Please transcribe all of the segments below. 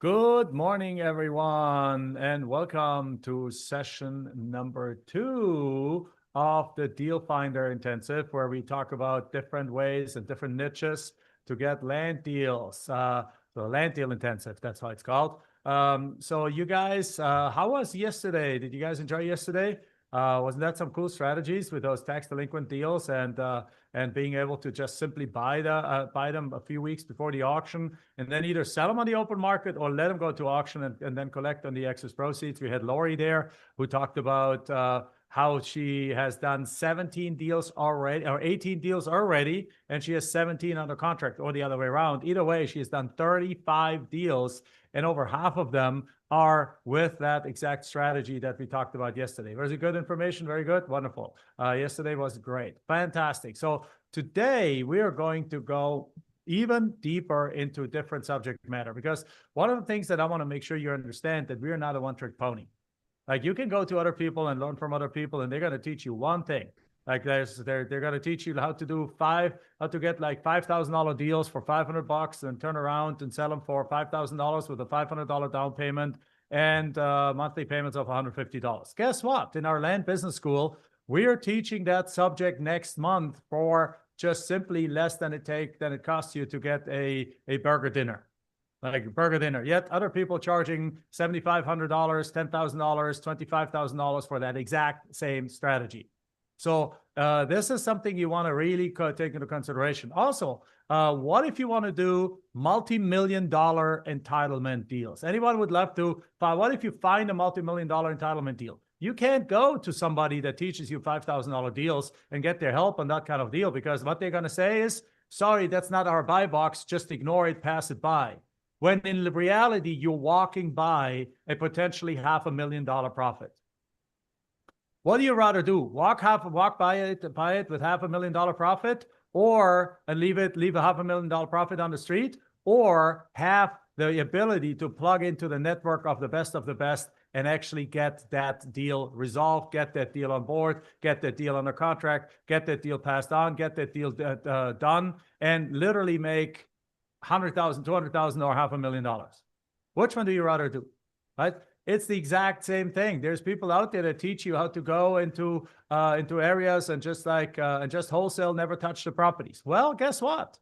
Good morning, everyone, and welcome to session number 2 of the Deal Finder Intensive, where we talk about different ways and different niches to get land deals. So Land Deal Intensive, that's how it's called. So you guys, how was yesterday? Did you guys enjoy yesterday? Wasn't that some cool strategies with those tax delinquent deals and being able to just simply buy them a few weeks before the auction and then either sell them on the open market or let them go to auction and then collect on the excess proceeds? We had Lori there who talked about how she has done 17 deals already, or 18 deals already, and she has 17 under contract, or the other way around. Either way, she has done 35 deals, and over half of them are with that exact strategy that we talked about yesterday. Was it good information? Very good. Wonderful. Yesterday was great. Fantastic. So today we are going to go even deeper into different subject matter, because one of the things that I want to make sure you understand that we are not a one-trick pony. Like, you can go to other people and learn from other people, and they're going to teach you one thing. Like, they're going to teach you how to get like $5,000 deals for $500 and turn around and sell them for $5,000 with a $500 down payment and monthly payments of $150. Guess what? In our Land Business School, we are teaching that subject next month for just simply less than it costs you to get a burger dinner. Like burger dinner. Yet other people charging $7,500, $10,000, $25,000 for that exact same strategy. So this is something you want to really take into consideration. Also, what if you want to do multi-million-dollar entitlement deals? Anyone would love to. What if you find a multi-million-dollar entitlement deal? You can't go to somebody that teaches you $5,000 deals and get their help on that kind of deal, because what they're going to say is, sorry, that's not our buy box. Just ignore it, pass it by. When in reality, you're walking by a potentially $500,000 profit. What do you rather do? Walk by it with $500,000 profit, or leave a $500,000 profit on the street, or have the ability to plug into the network of the best and actually get that deal resolved, get that deal on board, get that deal under contract, get that deal passed on, get that deal done, and literally make $100,000, $200,000, or $500,000. Which one do you rather do? Right? It's the exact same thing. There's people out there that teach you how to go into areas and just wholesale, never touch the properties. Well, guess what?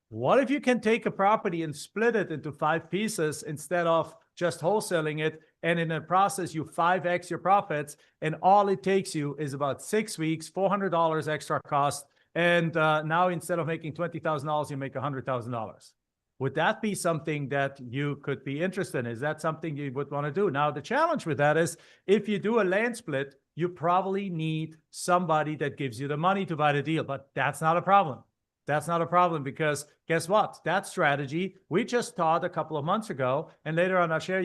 What if you can take a property and split it into 5 pieces instead of just wholesaling it, and in the process you 5x your profits, and all it takes you is about 6 weeks, $400 extra cost, and now instead of making $20,000, you make $100,000. Would that be something that you could be interested in? Is that something you would want to do? Now, the challenge with that is, if you do a land split, you probably need somebody that gives you the money to buy the deal, but that's not a problem. That's not a problem, because guess what? That strategy we just taught a couple of months ago, and later on I'll share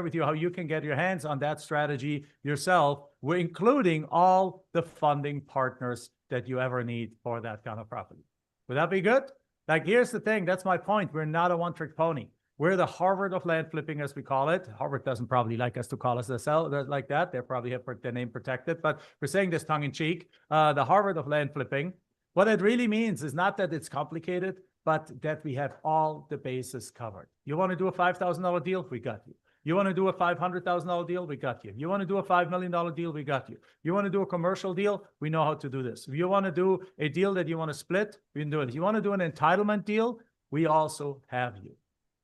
with you how you can get your hands on that strategy yourself, including all the funding partners that you ever need for that kind of property. Would that be good? Like, here's the thing. That's my point. We're not a one-trick pony. We're the Harvard of land flipping, as we call it. Harvard doesn't probably like us to call us like that. They probably have their name protected, but we're saying this tongue in cheek. The Harvard of land flipping. What it really means is not that it's complicated, but that we have all the bases covered. You want to do a $5,000 deal? We got you. You want to do a $500,000 deal? We got you. You want to do a $5 million deal? We got you. You want to do a commercial deal? We know how to do this. If you want to do a deal that you want to split, we can do it. If you want to do an entitlement deal, we also have you.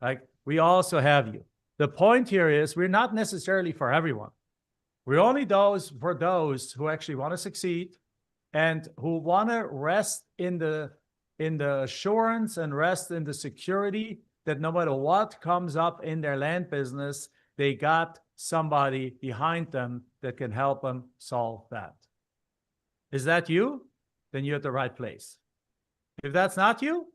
Like, we also have you. The point here is, we're not necessarily for everyone. We're only for those who actually want to succeed and who want to rest in the assurance and rest in the security that no matter what comes up in their land business, they got somebody behind them that can help them solve that. Is that you? Then you're at the right place. If that's not you,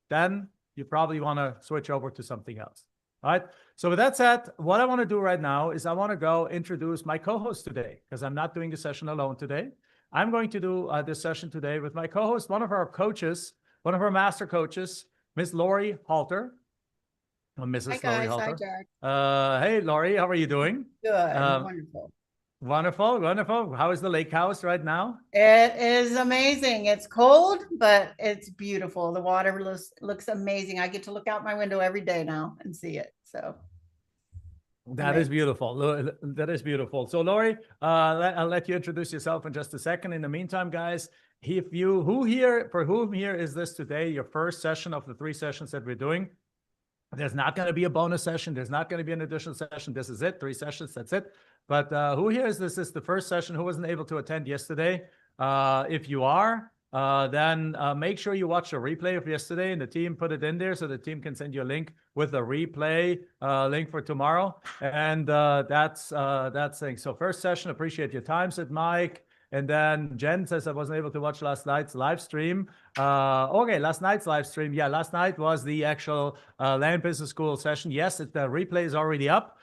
then you probably want to switch over to something else. All right. So with that said, what I want to do right now is I want to go introduce my co-host today, because I'm not doing the session alone today. I'm going to do this session today with my co-host, one of our coaches, one of our master coaches, Miss Lori Halter. Mrs. Hi, Lori guys. Halter. Hi, Jack. Hey, Lori, how are you doing? Good. Wonderful. Wonderful, wonderful. How is the lake house right now? It is amazing. It's cold, but it's beautiful. The water looks amazing. I get to look out my window every day now and see it. So That is amazing. beautiful. That is beautiful. So, Lori, I'll let you introduce yourself in just a second. In the meantime, guys, for whom here is this today, your first session of the 3 sessions that we're doing? There's not going to be a bonus session. There's not going to be an additional session. This is it. 3 sessions. That's it. But who here is this? Is the first session? Who wasn't able to attend yesterday? If you are, then make sure you watch a replay of yesterday, and the team put it in there so the team can send you a link with a replay link for tomorrow. And that's thing. So first session, appreciate your time, said Mike. And then Jen says I wasn't able to watch last night's live stream. Okay, last night's live stream. Yeah, last night was the actual Land Business School session. Yes, the replay is already up.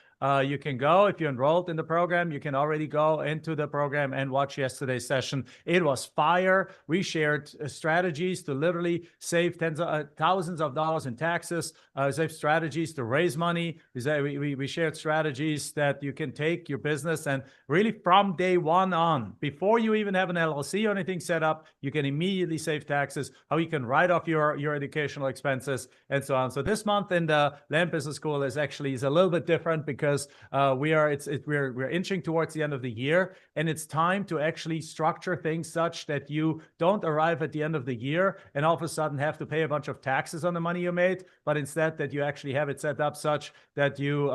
You can go, if you're enrolled in the program, you can already go into the program and watch yesterday's session. It was fire. We shared strategies to literally save thousands of dollars in taxes, save strategies to raise money. We shared strategies that you can take your business and really from day one on, before you even have an LLC or anything set up, you can immediately save taxes, how you can write off your educational expenses and so on. So this month in the Land Business School is a little bit different because we're inching towards the end of the year, and it's time to actually structure things such that you don't arrive at the end of the year and all of a sudden have to pay a bunch of taxes on the money you made, but instead that you actually have it set up such that you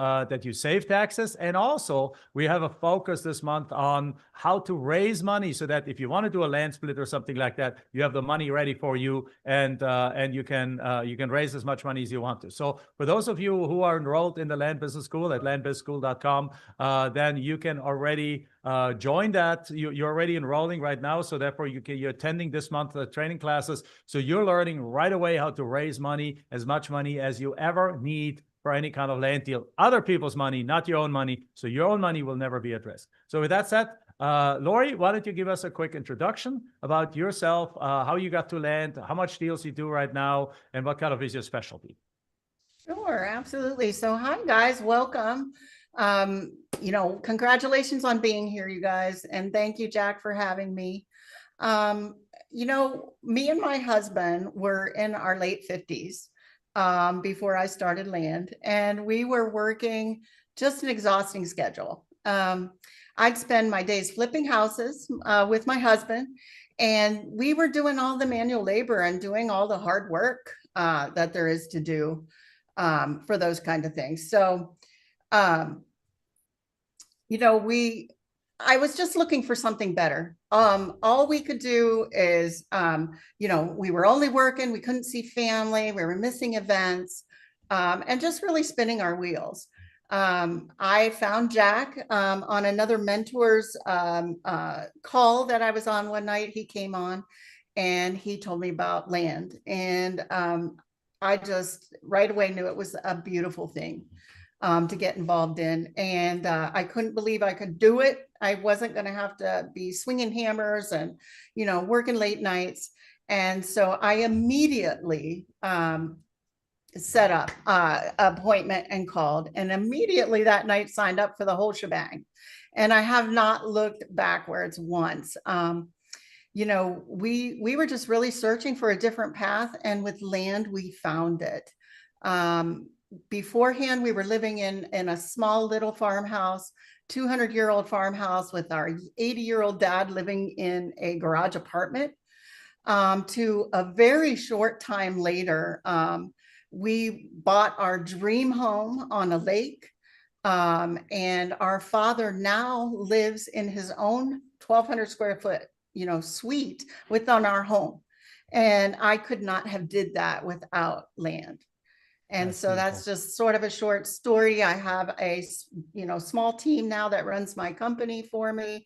save taxes. And also we have a focus this month on how to raise money so that if you want to do a land split or something like that, you have the money ready for you, and you can raise as much money as you want to. So for those of you who are enrolled in the Land Business School at landbizschool.com, then you can already join that. You're already enrolling right now, so therefore you're attending this month the training classes. So you're learning right away how to raise money, as much money as you ever need for any kind of land deal. Other people's money, not your own money. So your own money will never be at risk. So with that said, Lori, why don't you give us a quick introduction about yourself, how you got to land, how much deals you do right now, and what kind of is your specialty? Sure, absolutely. So hi guys, welcome. Congratulations on being here, you guys, and thank you, Jack, for having me. Me and my husband were in our late 50s before I started land, and we were working just an exhausting schedule. I'd spend my days flipping houses with my husband, and we were doing all the manual labor and doing all the hard work that there is to do for those kind of things. So, I was just looking for something better. All we could do is, we were only working, we couldn't see family, we were missing events, and just really spinning our wheels. I found Jack on another mentor's call that I was on one night. He came on and he told me about land, and I just right away knew it was a beautiful thing to get involved in. And I couldn't believe I could do it. I wasn't going to have to be swinging hammers and, working late nights. And so I immediately set up appointment and called, and immediately that night signed up for the whole shebang. And I have not looked backwards once. We were just really searching for a different path, and with land, we found it. Beforehand, we were living in a small little farmhouse, 200-year-old farmhouse with our 80-year-old dad living in a garage apartment. To a very short time later, we bought our dream home on a lake. And our father now lives in his own 1,200 square foot suite within our home. And I could not have did that without land. And so that's just sort of a short story. I have a small team now that runs my company for me.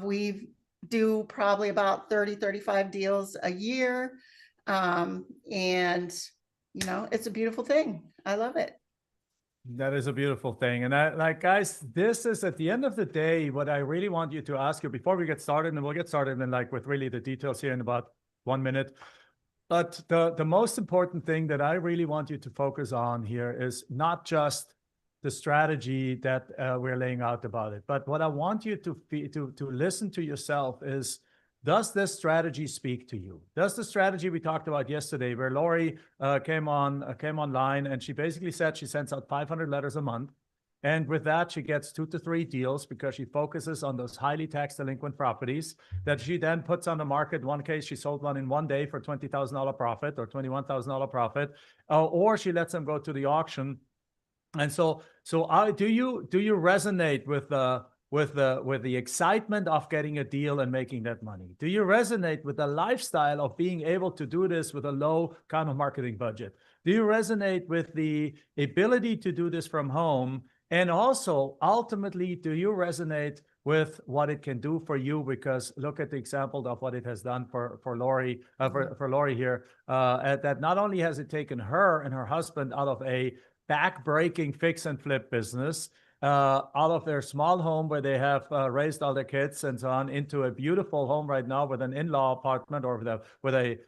We do probably about 35 deals a year. And it's a beautiful thing. I love it. That is a beautiful thing. And guys, this is at the end of the day, what I really want you to ask you before we get started, and we'll get started in with really the details here in about 1 minute. But the most important thing that I really want you to focus on here is not just the strategy that we're laying out about it. But what I want you to listen to yourself is, does this strategy speak to you? Does the strategy we talked about yesterday, where Lori came online and she basically said she sends out 500 letters a month. And with that, she gets 2 to 3 deals because she focuses on those highly tax delinquent properties that she then puts on the market. One case, she sold one in one day for $20,000 profit or $21,000 profit, or she lets them go to the auction. And so do you resonate with the excitement of getting a deal and making that money? Do you resonate with the lifestyle of being able to do this with a low kind of marketing budget? Do you resonate with the ability to do this from home? And also, ultimately, do you resonate with what it can do for you? Because look at the example of what it has done for Lori, for Lori here. That not only has it taken her and her husband out of a back-breaking fix and flip business, out of their small home where they have raised all their kids and so on, into a beautiful home right now with an in-law apartment, or with a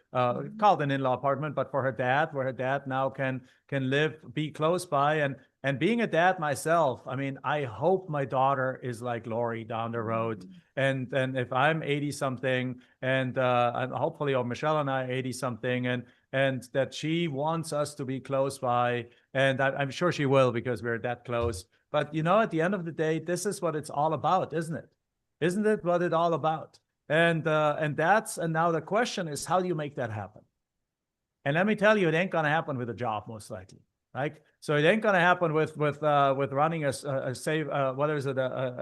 called an in-law apartment, but for her dad, where her dad now can live, be close by. And being a dad myself, I mean, I hope my daughter is like Lori down the road. And if I'm 80 something, and hopefully, or Michelle and I 80 something, and that she wants us to be close by, and I'm sure she will, because we're that close. But you know, at the end of the day, this is what it's all about, isn't it? Isn't it what it's all about? And now the question is, how do you make that happen? And let me tell you, it ain't gonna happen with a job, most likely. Right? So it ain't gonna happen with running a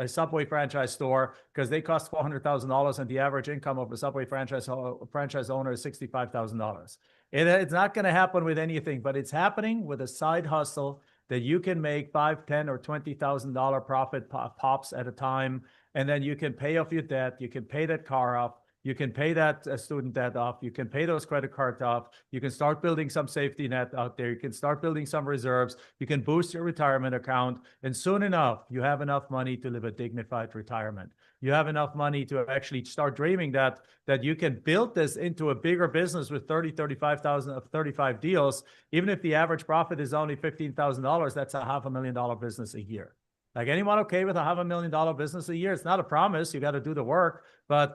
Subway franchise store, because they cost $400,000 and the average income of a Subway franchise owner is $65,000. It's not gonna happen with anything, but it's happening with a side hustle that you can make $5,000, $10,000, or $20,000 profit pops at a time, and then you can pay off your debt, you can pay that car off, you can pay that student debt off. You can pay those credit cards off. You can start building some safety net out there. You can start building some reserves. You can boost your retirement account. And soon enough, you have enough money to live a dignified retirement. You have enough money to actually start dreaming that you can build this into a bigger business with 35 deals. Even if the average profit is only $15,000, that's a $500,000 business a year. Like, anyone okay with a $500,000 business a year? It's not a promise. You got to do the work, but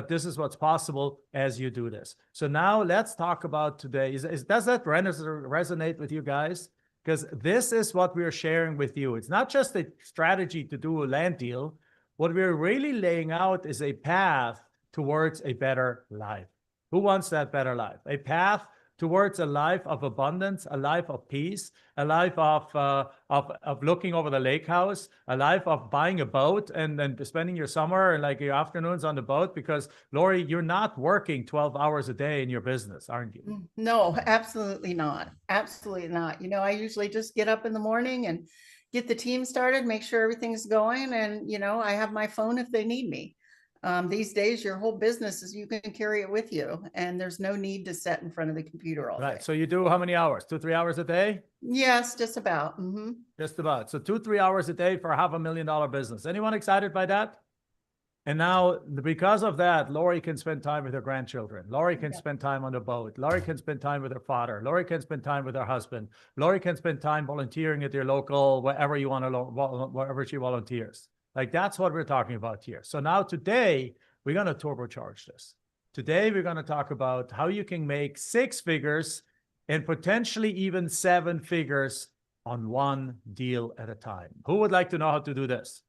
this is what's possible as you do this. So now let's talk about today. Does that resonate with you guys? Because this is what we're sharing with you. It's not just a strategy to do a land deal. What we're really laying out is a path towards a better life. Who wants that better life? A path towards a life of abundance, a life of peace, a life of looking over the lake house, a life of buying a boat and then spending your summer and like your afternoons on the boat. Because Lori, you're not working 12 hours a day in your business, aren't you? No, absolutely not. Absolutely not. You know, I usually just get up in the morning and get the team started, make sure everything's going. And, you know, I have my phone if they need me. These days, your whole business is, you can carry it with you, and there's no need to sit in front of the computer all day. Right. So you do how many hours? 2-3 hours a day? Yes, just about. Just about. So 2-3 hours a day for a $500,000 business. Anyone excited by that? And now, because of that, Lori can spend time with her grandchildren. Lori can spend time on the boat. Lori can spend time with her father. Lori can spend time with her husband. Lori can spend time volunteering at your local, wherever you want to, wherever she volunteers. Like, that's what we're talking about here. So now today, we're going to turbocharge this. Today, we're going to talk about how you can make 6 figures and potentially even 7 figures on one deal at a time. Who would like to know how to do this?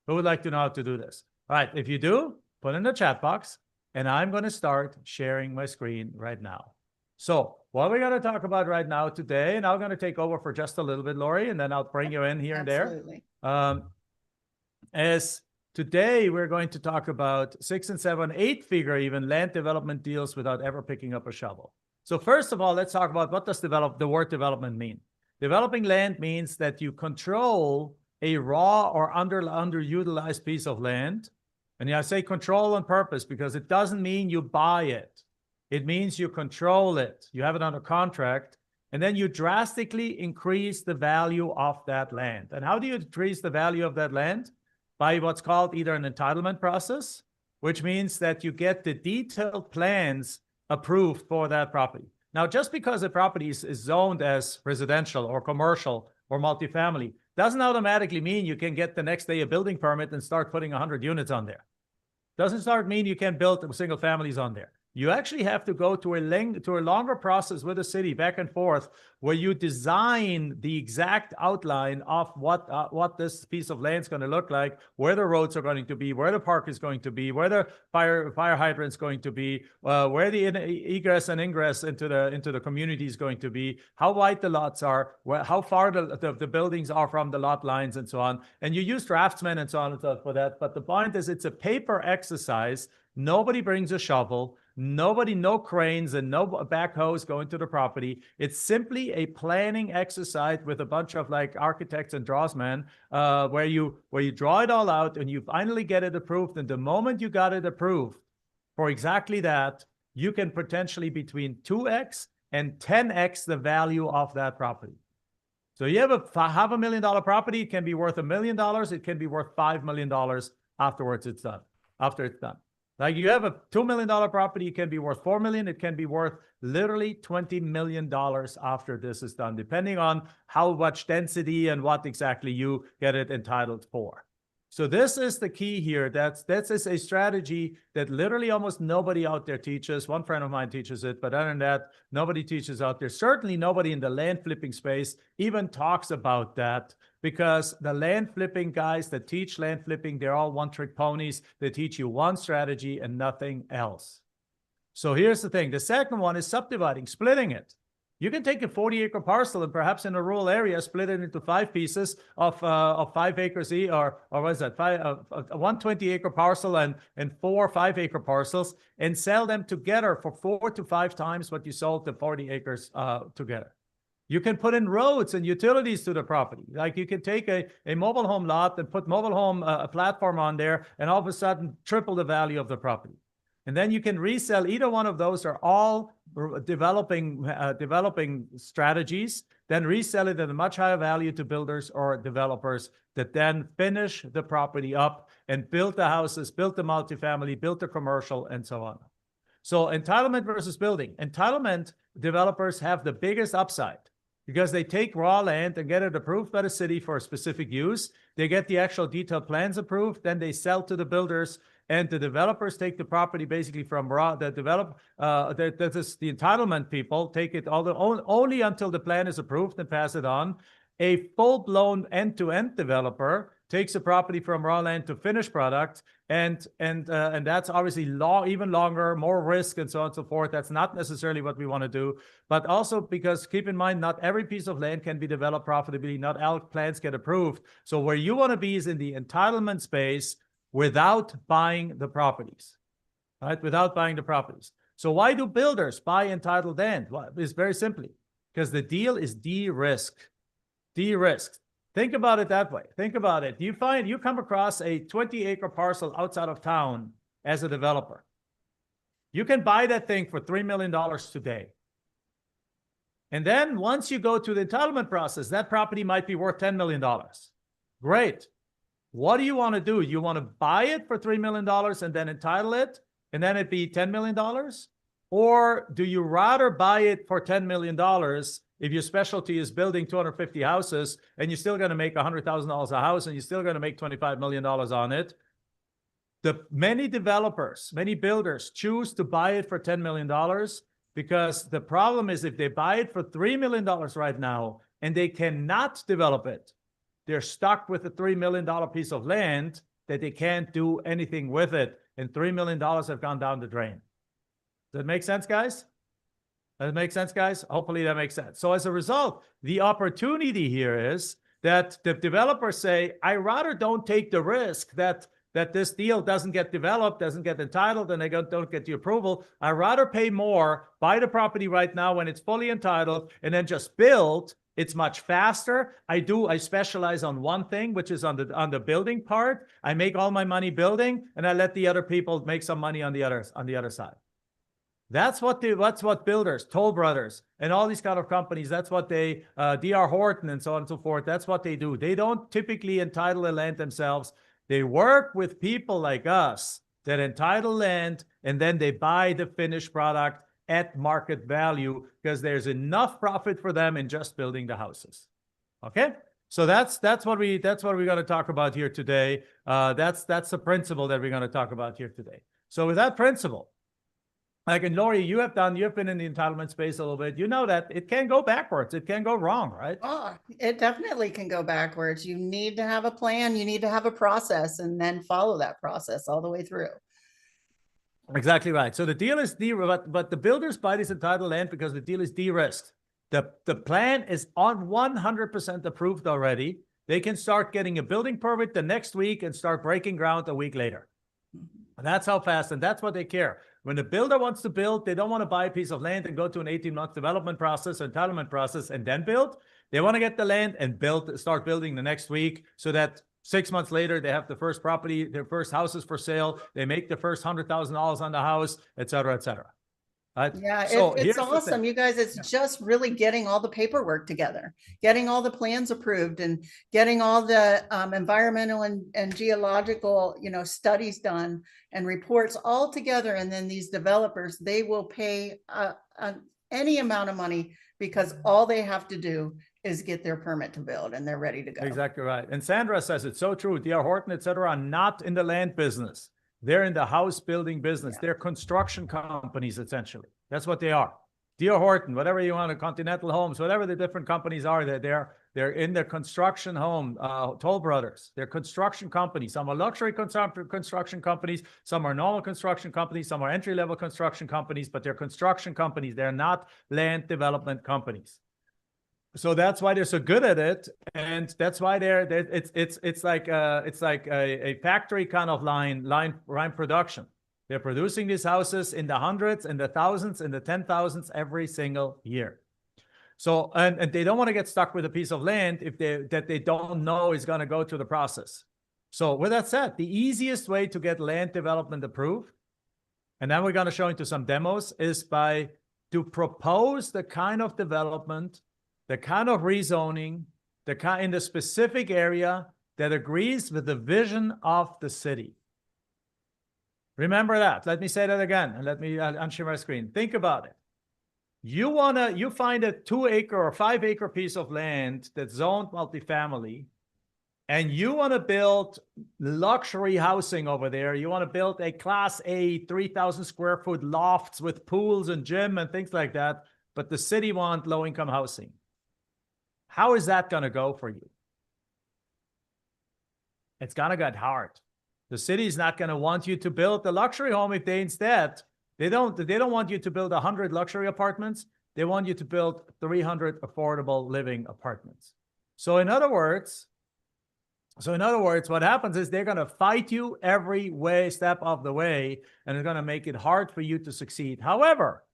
Who would like to know how to do this? All right, if you do, put in the chat box, and I'm going to start sharing my screen right now. So what we're going to talk about right now today, and I'm going to take over for just a little bit, Lori, and then I'll bring you in here and there. As today, we're going to talk about 6 and 7, 8 figure even land development deals without ever picking up a shovel. So first of all, let's talk about, what does the word development mean? Developing land means that you control a raw or underutilized piece of land. And I say control on purpose because it doesn't mean you buy it. It means you control it. You have it under contract, and then you drastically increase the value of that land. And how do you increase the value of that land? By what's called either an entitlement process, which means that you get the detailed plans approved for that property. Now, just because a property is zoned as residential or commercial or multifamily doesn't automatically mean you can get the next day a building permit and start putting 100 units on there. Doesn't start mean you can build single families on there. You actually have to go to a longer process with the city back and forth, where you design the exact outline of what this piece of land is going to look like, where the roads are going to be, where the park is going to be, where the fire hydrant is going to be, where the egress and ingress into the community is going to be, how wide the lots are, how far the buildings are from the lot lines, and so on. And you use draftsmen and so on and so on for that. But the point is, it's a paper exercise. Nobody brings a shovel. No cranes and no backhoes go into the property. It's simply a planning exercise with a bunch of like architects and draftsmen, where you draw it all out and you finally get it approved. And the moment you got it approved for exactly that, you can potentially between 2x and 10x the value of that property. So you have a $500,000 property. It can be worth $1 million. It can be worth $5 million afterwards. It's done. After it's done. Like you have a $2 million property, it can be worth $4 million. It can be worth literally $20 million after this is done, depending on how much density and what exactly you get it entitled for. So this is the key here. That's a strategy that literally almost nobody out there teaches. One friend of mine teaches it, but other than that, nobody teaches out there. Certainly nobody in the land flipping space even talks about that, because the land flipping guys that teach land flipping, they're all one-trick ponies. They teach you one strategy and nothing else. So here's the thing. The second one is subdividing, splitting it. You can take a 40-acre parcel and perhaps in a rural area, split it into 5 pieces of 5 acres each, or what is that, 120-acre parcel and 4 5-acre parcels, and sell them together for 4 to 5 times what you sold the 40 acres together. You can put in roads and utilities to the property. Like you can take a mobile home lot and put mobile home a platform on there, and all of a sudden triple the value of the property. And then you can resell either one of those, are all developing strategies, then resell it at a much higher value to builders or developers that then finish the property up and build the houses, build the multifamily, build the commercial, and so on. So entitlement versus building. Entitlement developers have the biggest upside because they take raw land and get it approved by the city for a specific use. They get the actual detailed plans approved, then they sell to the builders. And the developers take the property basically from the entitlement people take it only until the plan is approved and pass it on. A full-blown end-to-end developer takes a property from raw land to finished product, and that's obviously even longer, more risk, and so on and so forth. That's not necessarily what we want to do, but also because keep in mind, not every piece of land can be developed profitably. Not all plans get approved. So where you want to be is in the entitlement space, without buying the properties, right? Without buying the properties. So why do builders buy entitled land? Well, it's very simply because the deal is de-risked. De-risked. Think about it that way. Think about it. You come across a 20-acre parcel outside of town as a developer. You can buy that thing for $3 million today. And then once you go to the entitlement process, that property might be worth $10 million. Great. What do you want to do? You want to buy it for $3 million and then entitle it, and then it'd be $10 million? Or do you rather buy it for $10 million if your specialty is building 250 houses and you're still going to make $100,000 a house and you're still going to make $25 million on it? Many developers, many builders choose to buy it for $10 million because the problem is if they buy it for $3 million right now and they cannot develop it, they're stuck with a $3 million piece of land that they can't do anything with it. And $3 million have gone down the drain. Does that make sense, guys? Does it make sense, guys? Hopefully that makes sense. So as a result, the opportunity here is that the developers say, I rather don't take the risk that this deal doesn't get developed, doesn't get entitled, and they don't get the approval. I rather pay more, buy the property right now when it's fully entitled, and then just build. It's much faster. I specialize on one thing, which is on the building part. I make all my money building, and I let the other people make some money on the other side. That's what builders, Toll Brothers, and all these kind of companies, that's what they, D.R. Horton and so on and so forth, that's what they do. They don't typically entitle the land themselves. They work with people like us that entitle land, and then they buy the finished product at market value because there's enough profit for them in just building the houses. Okay? So that's what we're going to talk about here today. That's the principle that we're going to talk about here today. So with that principle, like, and Lori, you've been in the entitlement space a little bit. You know that it can go backwards. It can go wrong, right? Oh, it definitely can go backwards. You need to have a plan, you need to have a process, and then follow that process all the way through. Exactly right. So the deal is but the builders buy this entitled land because the deal is de-risked. The plan is on 100% approved already. They can start getting a building permit the next week and start breaking ground a week later. And that's how fast, and that's what they care. When the builder wants to build, they don't want to buy a piece of land and go to an 18-month development process, entitlement process, and then build. They want to get the land and start building the next week, so that 6 months later, they have the first property, their first houses for sale. They make the first $100,000 on the house, et cetera, et cetera. Right? Yeah, So it's awesome, you guys. It's just really getting all the paperwork together, getting all the plans approved, and getting all the environmental and geological, studies done and reports all together. And then these developers, they will pay any amount of money, because all they have to do is get their permit to build, and they're ready to go. Exactly right. And Sandra says it's so true. D.R. Horton, et cetera, are not in the land business. They're in the house building business. Yeah. They're construction companies, essentially. That's what they are. D.R. Horton, whatever you want, Continental Homes, whatever the different companies are, they're in the construction home. Toll Brothers, they're construction companies. Some are luxury construction companies. Some are normal construction companies. Some are entry-level construction companies, but they're construction companies. They're not land development companies. So that's why they're so good at it, and that's why it's like a factory kind of line production. They're producing these houses in the hundreds and the thousands and the 10,000s every single year. So and they don't want to get stuck with a piece of land that they don't know is going to go through the process. So with that said, the easiest way to get land development approved, and then we're going to show into some demos, is to propose the kind of development, the kind of rezoning, in the specific area that agrees with the vision of the city. Remember that. Let me say that again, and let me unshare my screen. Think about it. You find a 2-acre or 5-acre piece of land that's zoned multifamily, and you want to build luxury housing over there. You want to build a Class A 3,000 square foot lofts with pools and gym and things like that, but the city wants low-income housing. How is that going to go for you? It's going to get hard. The city is not going to want you to build the luxury home if they don't want you to build 100 luxury apartments. They want you to build 300 affordable living apartments. So in other words, what happens is they're going to fight you every step of the way, and it's going to make it hard for you to succeed. However,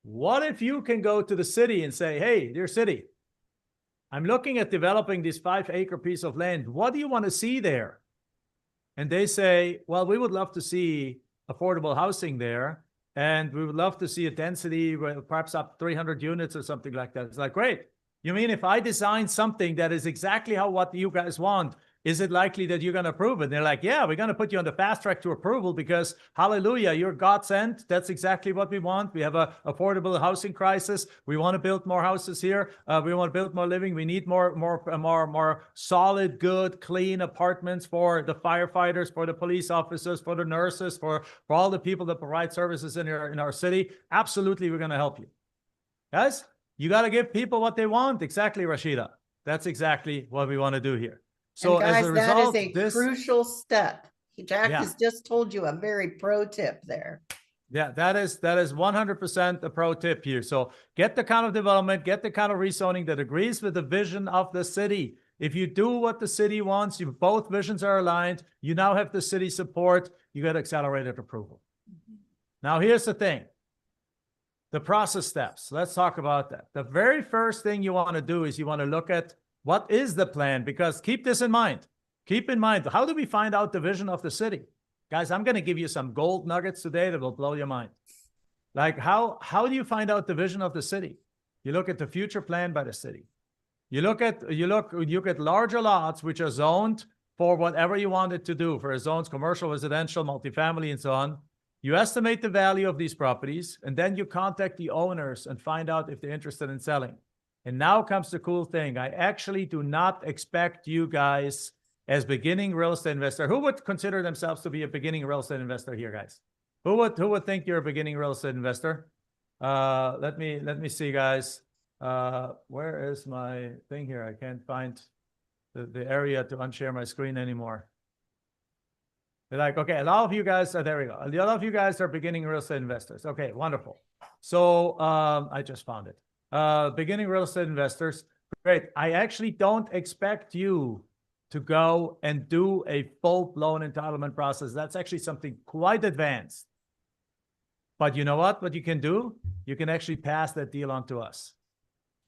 what if you can go to the city and say, hey, dear city, I'm looking at developing this 5-acre piece of land. What do you want to see there? And they say, well, we would love to see affordable housing there, and we would love to see a density, perhaps up 300 units or something like that. It's like, great. You mean if I design something that is exactly what you guys want, is it likely that you're going to approve it? And they're like, yeah, we're going to put you on the fast track to approval because, hallelujah, you're God sent. That's exactly what we want. We have an affordable housing crisis. We want to build more houses here. We want to build more living. We need more solid, good, clean apartments for the firefighters, for the police officers, for the nurses, for all the people that provide services in our city. Absolutely, we're going to help you. Guys, you got to give people what they want. Exactly, Rashida. That's exactly what we want to do here. So and guys, as a result, that is a crucial step. Jack has just told you a very pro tip there. Yeah, that is 100% a pro tip here. So get the kind of development, get the kind of rezoning that agrees with the vision of the city. If you do what the city wants, both visions are aligned, you now have the city support, you get accelerated approval. Now, here's the thing. The process steps. Let's talk about that. The very first thing you want to do is you want to look at what is the plan, because keep this in mind. Keep in mind, how do we find out the vision of the city? Guys, I'm going to give you some gold nuggets today that will blow your mind. Like how do you find out the vision of the city? You look at the future plan by the city. You look at larger lots which are zoned for whatever you want it to do, for zones, commercial, residential, multifamily, and so on. You estimate the value of these properties, and then you contact the owners and find out if they're interested in selling. And now comes the cool thing. I actually do not expect you guys as beginning real estate investor. Who would consider themselves to be a beginning real estate investor here, guys? Who would think you're a beginning real estate investor? Let me see, guys. Where is my thing here? I can't find the area to unshare my screen anymore. They're like, okay, a lot of you guys are, there we go. A lot of you guys are beginning real estate investors. Okay, wonderful. So I just found it. Beginning real estate investors, great. I actually don't expect you to go and do a full-blown entitlement process. That's actually something quite advanced. But you know what you can do? You can actually pass that deal on to us.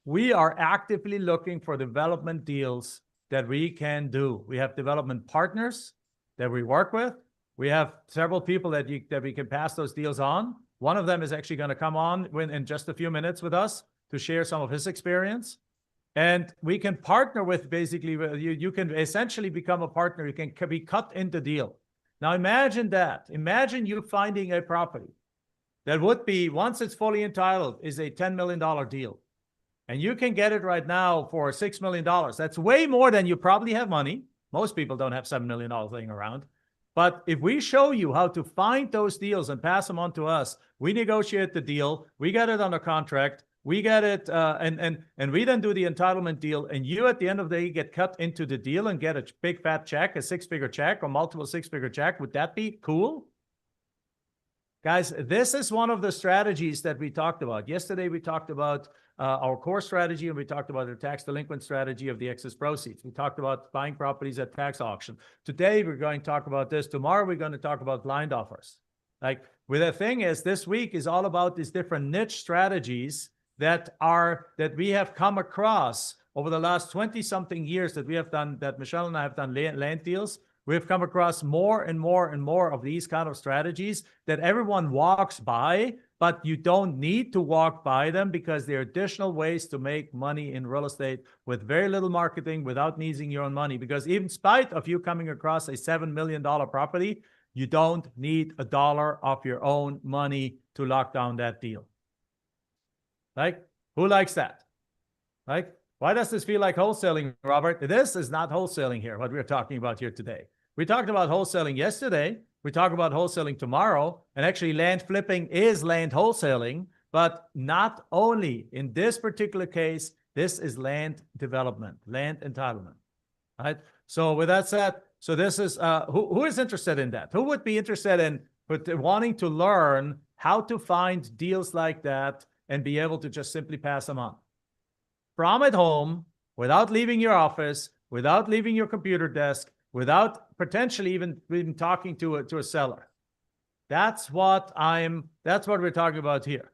We are actively looking for development deals that we can do. We have development partners that we work with. We have several people that we can pass those deals on. One of them is actually going to come on in just a few minutes with us to share some of his experience. And we can partner with, basically, you can essentially become a partner. You can be cut into deal. Now imagine that. Imagine you finding a property that would be, once it's fully entitled, is a $10 million deal. And you can get it right now for $6 million. That's way more than you probably have money. Most people don't have $7 million laying around. But if we show you how to find those deals and pass them on to us, we negotiate the deal, we get it under contract, we get it, and we then do the entitlement deal, and you at the end of the day get cut into the deal and get a big fat check, a six-figure check or multiple six-figure check. Would that be cool? Guys, this is one of the strategies that we talked about. Yesterday, we talked about our core strategy, and we talked about the tax delinquent strategy of the excess proceeds. We talked about buying properties at tax auction. Today, we're going to talk about this. Tomorrow, we're going to talk about blind offers. Like, well, the thing is, this week is all about these different niche strategies that we have come across over the last 20-something years that we have done, that Michelle and I have done land deals. We've come across more and more and more of these kind of strategies that everyone walks by, but you don't need to walk by them because there are additional ways to make money in real estate with very little marketing, without needing your own money. Because even in spite of you coming across a $7 million property, you don't need a dollar of your own money to lock down that deal. Like, who likes that? Like, why does this feel like wholesaling, Robert? This is not wholesaling here, what we're talking about here today. We talked about wholesaling yesterday. We talk about wholesaling tomorrow. And actually, land flipping is land wholesaling. But not only in this particular case, this is land development, land entitlement. All right. So with that said, so this is, who is interested in that? Who would be interested in wanting to learn how to find deals like that and be able to just simply pass them on from at home, without leaving your office, without leaving your computer desk, without potentially even talking to a seller? That's what we're talking about here.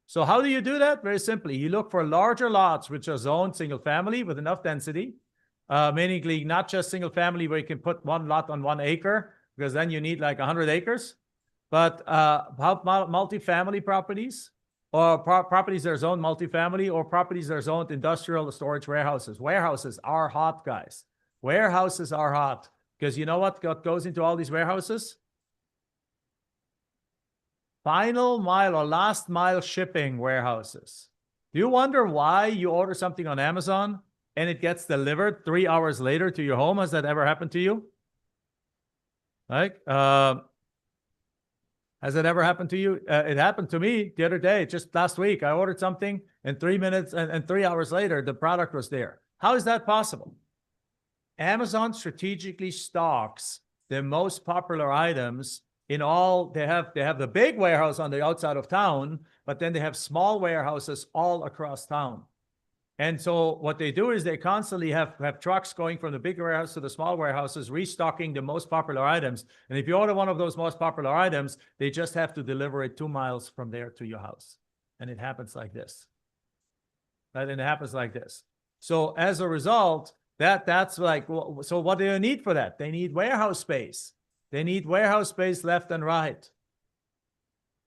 So how do you do that? Very simply, you look for larger lots which are zoned single family with enough density, meaning not just single family where you can put one lot on 1 acre, because then you need like 100 acres, but multifamily properties, or properties that are zoned multifamily, or properties that are zoned industrial storage warehouses. Warehouses are hot, guys. Warehouses are hot, because you know what goes into all these warehouses? Final mile or last mile shipping warehouses. Do you wonder why you order something on Amazon and it gets delivered 3 hours later to your home? Has that ever happened to you? Like, has it ever happened to you? It happened to me the other day, just last week. I ordered something, and 3 minutes and 3 hours later, the product was there. How is that possible? Amazon strategically stocks the most popular items in all. They have the big warehouse on the outside of town, but then they have small warehouses all across town. And so what they do is they constantly have trucks going from the big warehouse to the small warehouses, restocking the most popular items. And if you order one of those most popular items, they just have to deliver it 2 miles from there to your house. And it happens like this. Right? And it happens like this. So as a result, that's like, so what do they need for that? They need warehouse space. They need warehouse space left and right.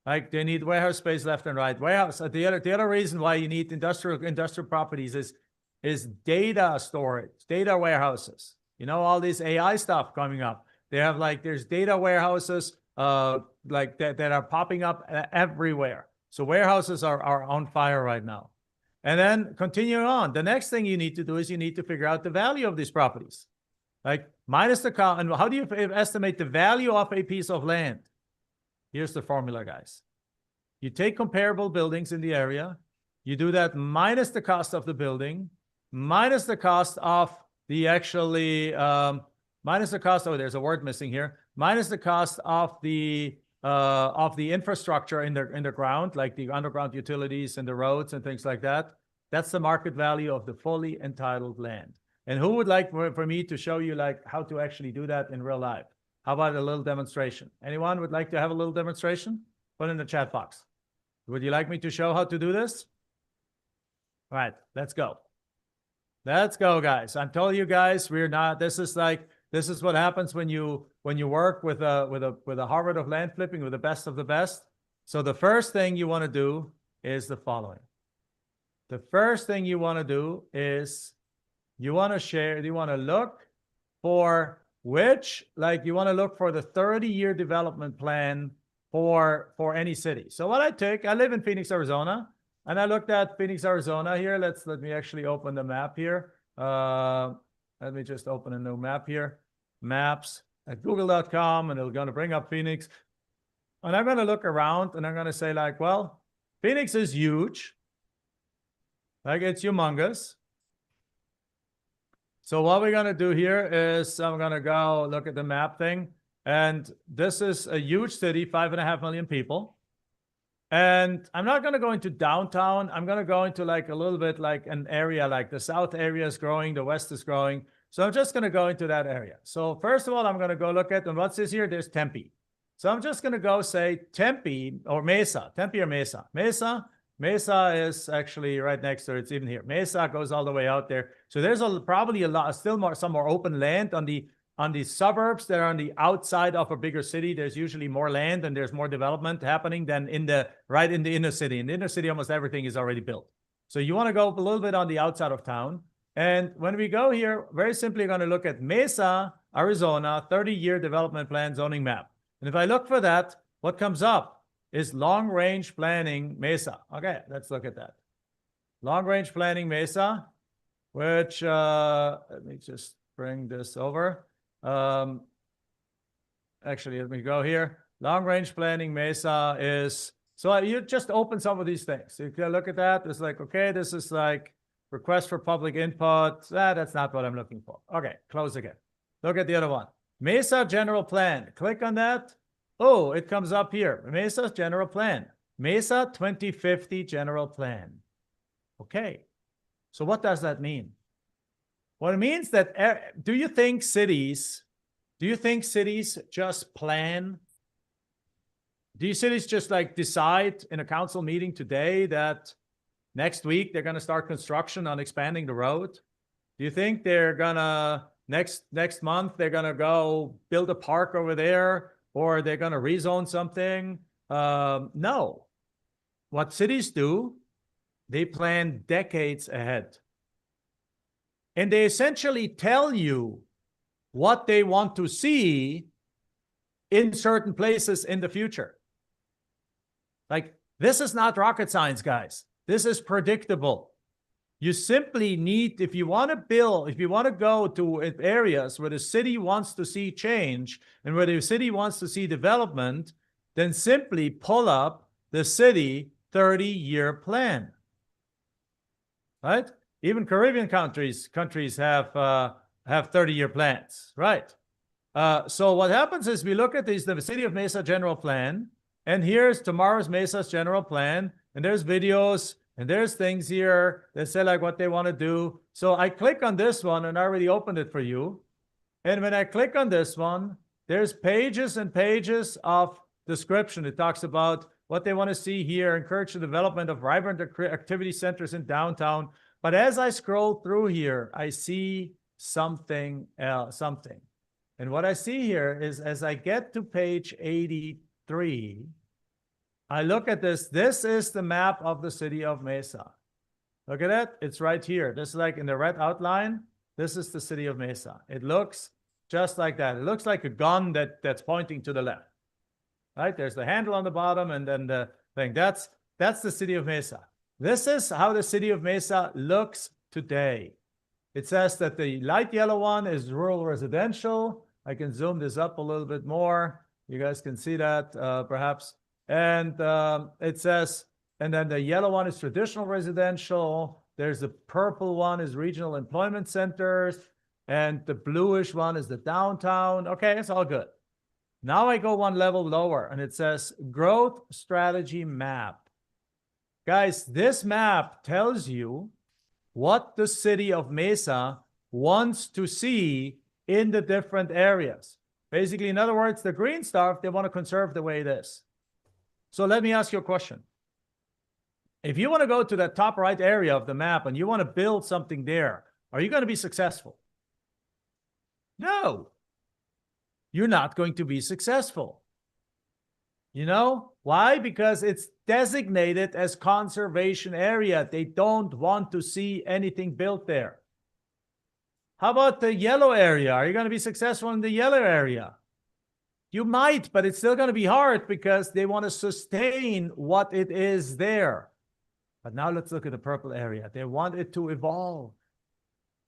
Like, they need warehouse space left and right. Warehouse. The other reason why you need industrial properties is data storage, data warehouses. You know, all this AI stuff coming up. They have there's data warehouses like that are popping up everywhere. So warehouses are on fire right now. And then continue on. The next thing you need to do is you need to figure out the value of these properties. Like minus the cost. And how do you estimate the value of a piece of land? Here's the formula, guys. You take comparable buildings in the area. You do that minus the cost of the building, minus the cost of the actually, minus the cost, oh, there's a word missing here, minus the cost of the infrastructure in the ground, like the underground utilities and the roads and things like that. That's the market value of the fully entitled land. And who would like for me to show you like how to actually do that in real life? How about a little demonstration? Anyone would like to have a little demonstration? Put in the chat box. Would you like me to show how to do this? All right, let's go. Let's go, guys. I'm telling you guys, we're not, this is what happens when you work with a Harvard of land flipping, with the best of the best. So the first thing you want to do is the following. The first thing you want to do is you want to look for you want to look for the 30-year development plan for any city. So what I live in Phoenix, Arizona, and I looked at Phoenix, Arizona here. Let me actually open the map here. Let me just open a new map here. Maps at google.com, and it's going to bring up Phoenix. And I'm going to look around and I'm going to say like, well, Phoenix is huge. Like it's humongous. So what we're going to do here is I'm going to go look at the map thing. And this is a huge city, 5.5 million people. And I'm not going to go into downtown. I'm going to go into like a little bit like an area, like the south area is growing, the west is growing. So I'm just going to go into that area. So first of all, I'm going to go look at, and what's this here? There's Tempe. So I'm just going to go say Tempe or Mesa. Tempe or Mesa. Mesa is actually right next to it. It's even here. Mesa goes all the way out there. So there's probably some more open land on the suburbs that are on the outside of a bigger city. There's usually more land and there's more development happening than in the inner city. In the inner city, almost everything is already built. So you want to go a little bit on the outside of town. And when we go here, very simply going to look at Mesa, Arizona, 30-year development plan zoning map. And if I look for that, what comes up is long-range planning Mesa. Okay, let's look at that. Long-range planning Mesa, which, let me just bring this over. Actually, let me go here. Long-range planning Mesa is, so you just open some of these things. You can look at that. It's like, okay, this is like request for public input. That's not what I'm looking for. Okay, close again. Look at the other one. Mesa general plan. Click on that. Oh, it comes up here. Mesa's general plan. Mesa 2050 general plan. Okay. So what does that mean? Well, it means that, do you think cities just plan? Do cities just like decide in a council meeting today that next week they're going to start construction on expanding the road? Do you think they're going to, next month, they're going to go build a park over there? Or they're going to rezone something? No. What cities do, they plan decades ahead. And they essentially tell you what they want to see in certain places in the future. Like, this is not rocket science, guys. This is predictable. You simply need, if you want to go to areas where the city wants to see change and where the city wants to see development, then simply pull up the city 30-year plan. Right? Even Caribbean countries have 30-year plans, right? So what happens is we look at the City of Mesa general plan, and here's tomorrow's Mesa's general plan, and there's videos. And there's things here that say like what they want to do. So I click on this one and I already opened it for you. And when I click on this one, there's pages and pages of description. It talks about what they want to see here, encourage the development of vibrant activity centers in downtown. But as I scroll through here, I see something else, And what I see here is as I get to page 83, I look at this. This is the map of the city of Mesa. Look at it. It's right here. This is like in the red outline. This is the city of Mesa. It looks just like that. It looks like a gun that's pointing to the left. Right? There's the handle on the bottom and then the thing. That's the city of Mesa. This is how the city of Mesa looks today. It says that the light yellow one is rural residential. I can zoom this up a little bit more. You guys can see that perhaps. And it says, and then the yellow one is traditional residential. There's the purple one is regional employment centers. And the bluish one is the downtown. Okay, it's all good. Now I go one level lower and it says growth strategy map. Guys, this map tells you what the city of Mesa wants to see in the different areas. Basically, in other words, the green stuff, they want to conserve the way it is. So let me ask you a question. If you want to go to the top right area of the map and you want to build something there, are you going to be successful? No. You're not going to be successful. You know why? Because it's designated as conservation area. They don't want to see anything built there. How about the yellow area? Are you going to be successful in the yellow area? You might, but it's still going to be hard because they want to sustain what it is there. But now let's look at the purple area. They want it to evolve.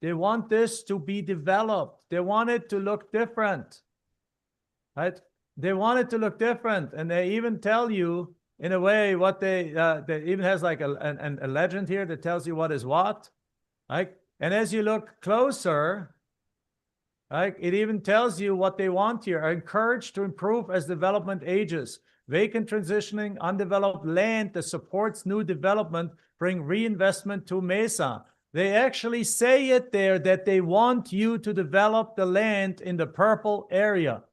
They want this to be developed. They want it to look different, right? They want it to look different. And they even tell you in a way what they even has like a legend here that tells you what is what, right? And as you look closer, right, it even tells you what they want here. Are encouraged to improve as development ages. Vacant transitioning, undeveloped land that supports new development, bring reinvestment to Mesa. They actually say it there that they want you to develop the land in the purple area.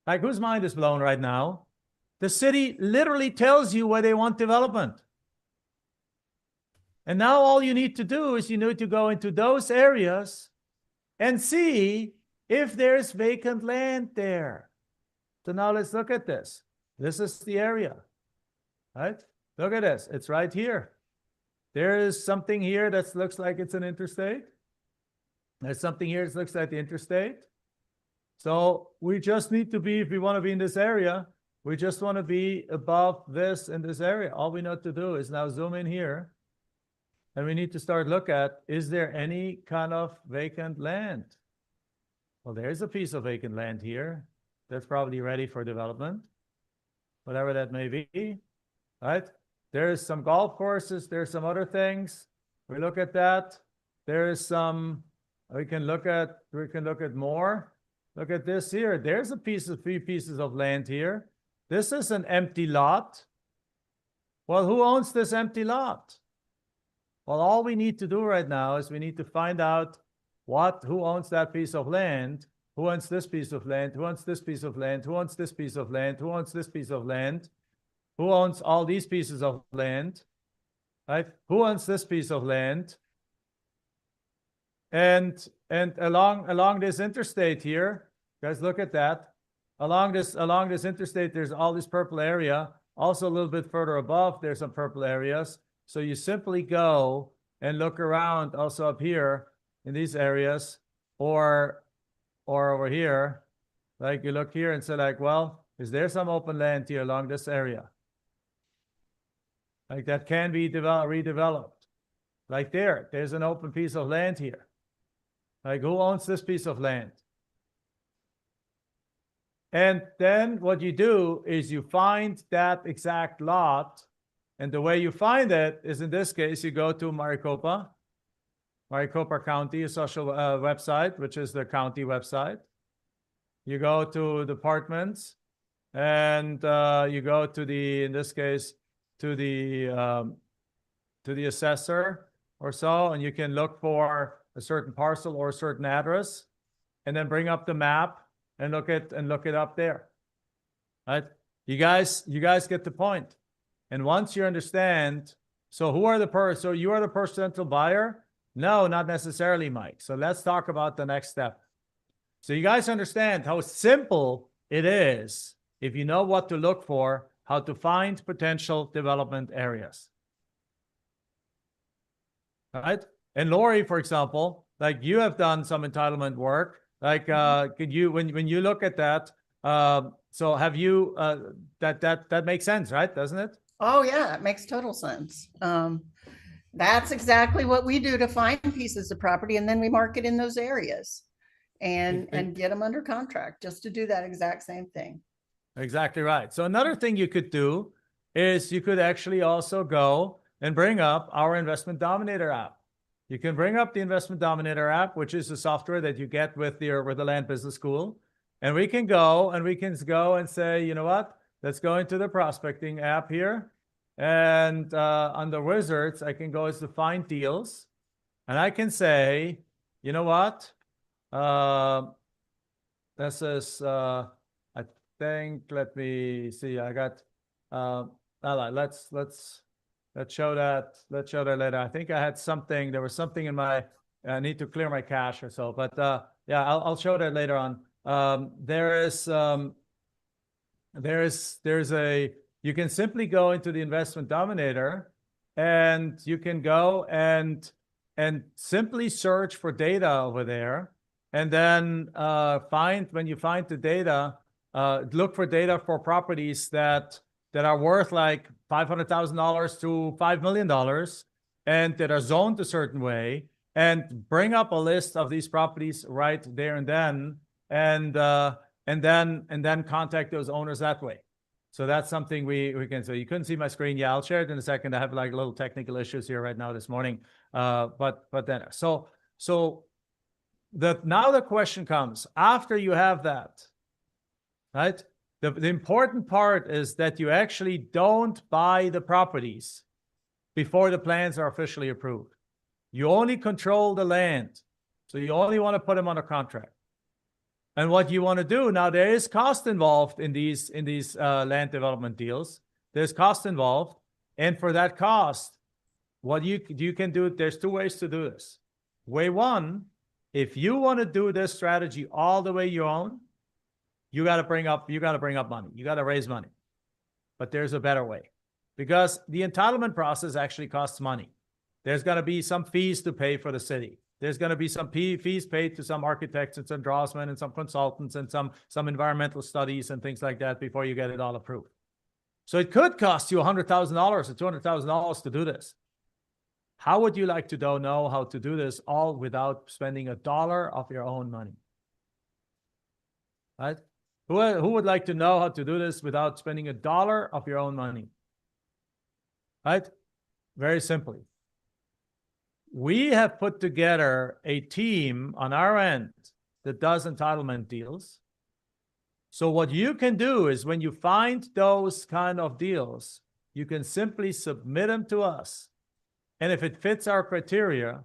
Like, whose mind is blown right now? The city literally tells you where they want development. And now all you need to do is you need to go into those areas and see if there's vacant land there. So now let's look at this. This is the area, right? Look at this. It's right here. There is something here that looks like it's an interstate. There's something here that looks like the interstate. So we just need to be, if we want to be in this area, we just want to be above this in this area. All we need to do is now zoom in here. And we need to start look at, is there any kind of vacant land? Well, there's a piece of vacant land here that's probably ready for development, whatever that may be, right? There's some golf courses, there's some other things. We look at that. There is some, we can look at more. Look at this here. There's a piece of 3 pieces of land here. This is an empty lot. Well, who owns this empty lot? Well, all we need to do right now is we need to find out who owns that piece of land, who owns this piece of land, who owns this piece of land, who owns this piece of land, who owns this piece of land, who owns all these pieces of land, right? Who owns this piece of land? And along this interstate here, guys, look at that. Along this interstate, there's all this purple area. Also a little bit further above, there's some purple areas. So you simply go and look around also up here in these areas or over here. Like you look here and say like, well, is there some open land here along this area? Like that can be redeveloped. Like there's an open piece of land here. Like who owns this piece of land? And then what you do is you find that exact lot. And the way you find it is, in this case, you go to Maricopa County social website, which is the county website. You go to departments, and you go to the, in this case, to the assessor or so, and you can look for a certain parcel or a certain address, and then bring up the map and look it up there. Right? You guys get the point. And once you understand, so you are the potential buyer? No, not necessarily, Mike. So let's talk about the next step. So you guys understand how simple it is if you know what to look for, how to find potential development areas. All right? And Lori, for example, like you have done some entitlement work. Like, could you, when you look at that, so have you, that makes sense, right? Doesn't it? Oh, yeah, that makes total sense. That's exactly what we do to find pieces of property, and then we market in those areas E- e- and get them under contract just to do that exact same thing. Exactly right. So another thing you could do is you could actually also go and bring up our Investment Dominator app. You can bring up the Investment Dominator app, which is the software that you get with the Land Business School. And we can go and say, you know what? Let's go into the prospecting app here. And under wizards, I can go as to find deals. And I can say, you know what? This is I think, let me see, I got let's show that later. I think I had something, there was something in my, I need to clear my cache or so, but yeah, I'll show that later on. There's a, you can simply go into the Investment Dominator and you can go and simply search for data over there. And then when you find the data, look for data for properties that are worth like $500,000 to $5 million and that are zoned a certain way, and bring up a list of these properties right there and then, and then contact those owners that way. So that's something we can. So you couldn't see my screen. Yeah, I'll share it in a second. I have like little technical issues here right now this morning. But then now the question comes after you have that, right? The important part is that you actually don't buy the properties before the plans are officially approved. You only control the land. So you only want to put them under contract. And what you want to do now, there is cost involved in these land development deals. There's cost involved. And for that cost, what you can do, there's two ways to do this. Way one, if you want to do this strategy all the way your own, you got to bring up money. You got to raise money. But there's a better way, because the entitlement process actually costs money. There's going to be some fees to pay for the city. There's going to be some fees paid to some architects and some draftsmen and some consultants and some environmental studies and things like that before you get it all approved. So it could cost you $100,000 or $200,000 to do this. How would you like to know how to do this all without spending $1 of your own money? Right? Who would like to know how to do this without spending $1 of your own money? Right? Very simply. We have put together a team on our end that does entitlement deals. So what you can do is when you find those kind of deals, you can simply submit them to us. And if it fits our criteria,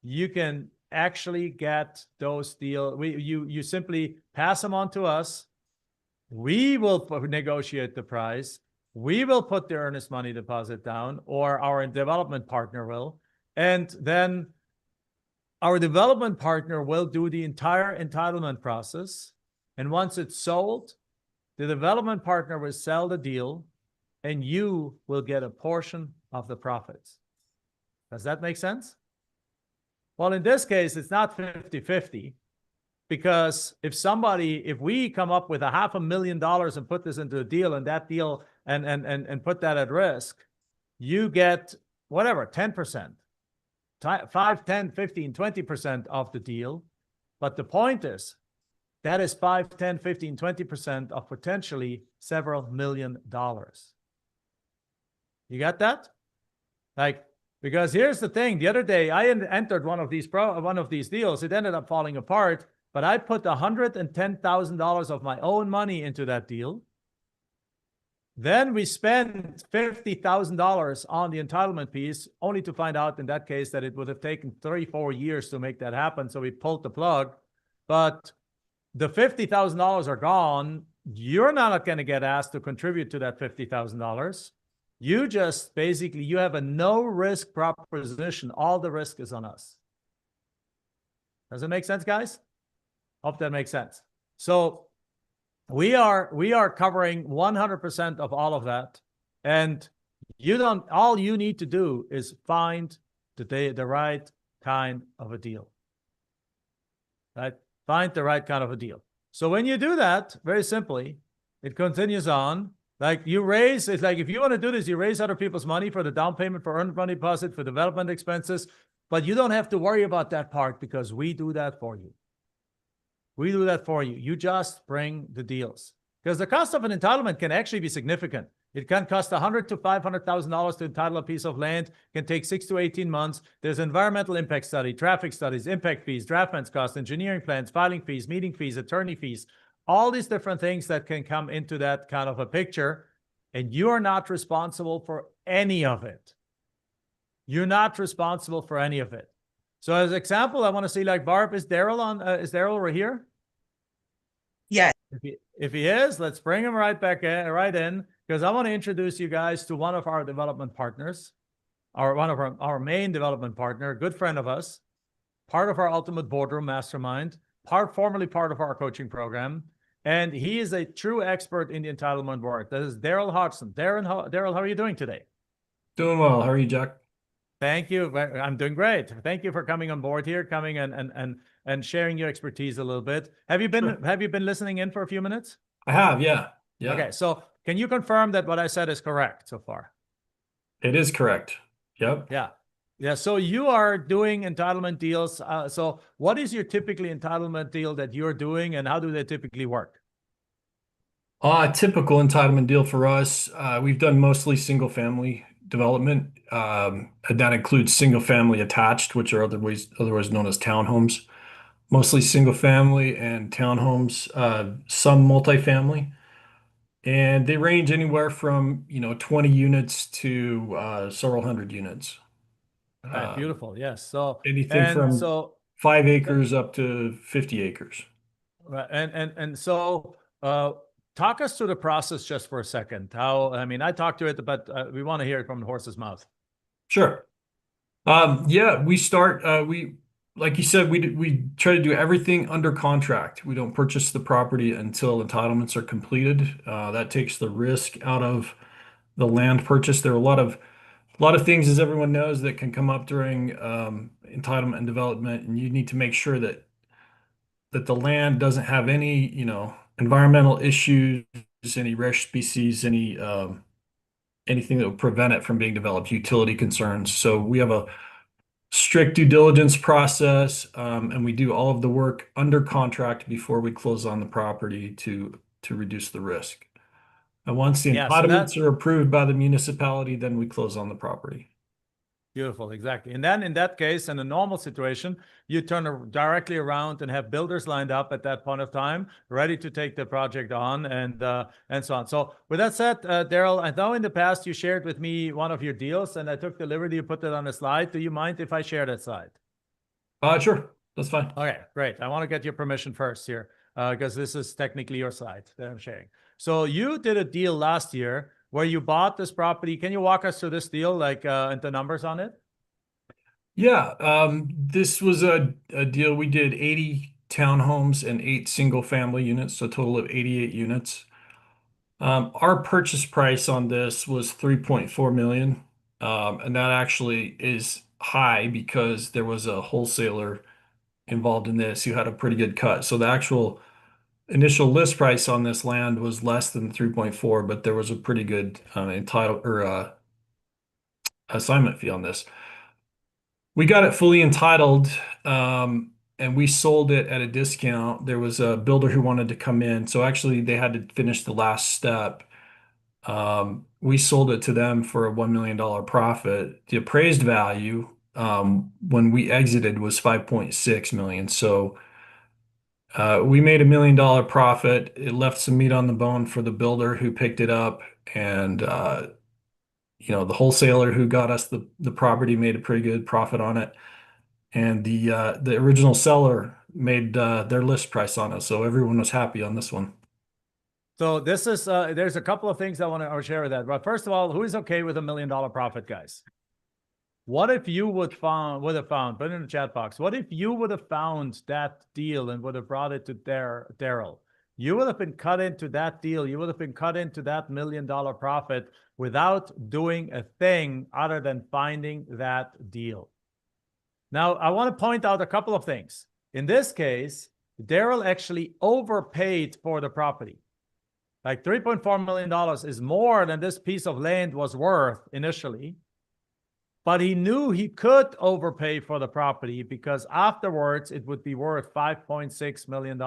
you can actually get those deals. You simply pass them on to us. We will negotiate the price. We will put the earnest money deposit down, or our development partner will. And then our development partner will do the entire entitlement process. And once it's sold, the development partner will sell the deal and you will get a portion of the profits. Does that make sense? Well, in this case, it's not 50-50, because if we come up with $500,000 and put this into a deal, and that deal and put that at risk, you get whatever, 10%. 5, 10, 15, 20% of the deal. But the point is, that is 5, 10, 15, 20% of potentially several $1 million. You got that? Because here's the thing. The other day, I entered one of these deals. It ended up falling apart, but I put $110,000 of my own money into that deal. Then we spent $50,000 on the entitlement piece, only to find out in that case that it would have taken 3-4 years to make that happen. So we pulled the plug. But the $50,000 are gone. You're not going to get asked to contribute to that $50,000. You just basically, you have a no risk proposition. All the risk is on us. Does it make sense, guys? Hope that makes sense. So we are covering 100% of all of that. And all you need to do is find the right kind of a deal. Right? Find the right kind of a deal. So when you do that, very simply, it continues on. Like you raise, it's like if you want to do this, you raise other people's money for the down payment, for earned money deposit, for development expenses, but you don't have to worry about that part because we do that for you. We do that for you. You just bring the deals. Because the cost of an entitlement can actually be significant. It can cost $100,000 to $500,000 to entitle a piece of land. It can take 6 to 18 months. There's environmental impact study, traffic studies, impact fees, draftman's costs, engineering plans, filing fees, meeting fees, attorney fees, all these different things that can come into that kind of a picture. And you are not responsible for any of it. You're not responsible for any of it. So as an example, I want to see like Barb, is Daryl on, is Daryl right here? Yes. If he is, let's bring him right back in, right in, because I want to introduce you guys to one of our development partners, one of our main development partner, a good friend of us, part of our Ultimate Boardroom Mastermind, formerly part of our coaching program, and he is a true expert in the entitlement work. That is Daryl Hodgson. Daryl, how are you doing today? Doing well. How are you, Jack? Thank you. I'm doing great. Thank you for coming on board here, coming and sharing your expertise a little bit. Have you been listening in for a few minutes? I have, yeah. Yeah. Okay, so can you confirm that what I said is correct so far? It is correct. Yep. Yeah. Yeah. So you are doing entitlement deals. So what is your typically entitlement deal that you're doing and how do they typically work? Typical entitlement deal for us. We've done mostly single family development. And that includes single family attached, which are otherwise known as townhomes. Mostly single family and townhomes, some multifamily. And they range anywhere from, 20 units to several hundred units. Right, beautiful. Yes. So Anything from so 5 acres up to 50 acres. right, and so talk us through the process just for a second. I talked to it, but we want to hear it from the horse's mouth. Sure. Yeah, we start, like you said, we try to do everything under contract. We don't purchase the property until entitlements are completed. That takes the risk out of the land purchase. There are a lot of things, as everyone knows, that can come up during entitlement and development, and you need to make sure that the land doesn't have any, environmental issues, any rare species, anything that would prevent it from being developed, utility concerns. So we have a strict due diligence process, and we do all of the work under contract before we close on the property to reduce the risk. And once the entitlements are approved by the municipality, then we close on the property. Beautiful, exactly. And then in that case, in a normal situation, you turn directly around and have builders lined up at that point of time, ready to take the project on and so on. So with that said, Daryl, I know in the past you shared with me one of your deals and I took the liberty to put it on a slide. Do you mind if I share that slide? Sure, that's fine. Okay, great. I want to get your permission first here because this is technically your slide that I'm sharing. So you did a deal last year where you bought this property. Can you walk us through this deal, like and the numbers on it? Yeah, this was a deal. We did 80 townhomes and 8 single family units, so a total of 88 units. Our purchase price on this was 3.4 million. And that actually is high because there was a wholesaler involved in this who had a pretty good cut. So the actual initial list price on this land was less than 3.4, but there was a pretty good assignment fee on this. We got it fully entitled, and we sold it at a discount. There was a builder who wanted to come in, so actually they had to finish the last step. We sold it to them for a $1 million profit. The appraised value when we exited was 5.6 million. So we made $1 million profit. It left some meat on the bone for the builder who picked it up, and the wholesaler who got us the property made a pretty good profit on it, and the original seller made their list price on it. So everyone was happy on this one. So this is there's a couple of things I want to share with that. But first of all, who is okay with $1 million profit, guys? What if you would have found, put it in the chat box, what if you would have found that deal and would have brought it to Daryl? You would have been cut into that deal. You would have been cut into that $1 million profit without doing a thing other than finding that deal. Now, I want to point out a couple of things. In this case, Daryl actually overpaid for the property. Like $3.4 million is more than this piece of land was worth initially. But he knew he could overpay for the property because afterwards it would be worth $5.6 million.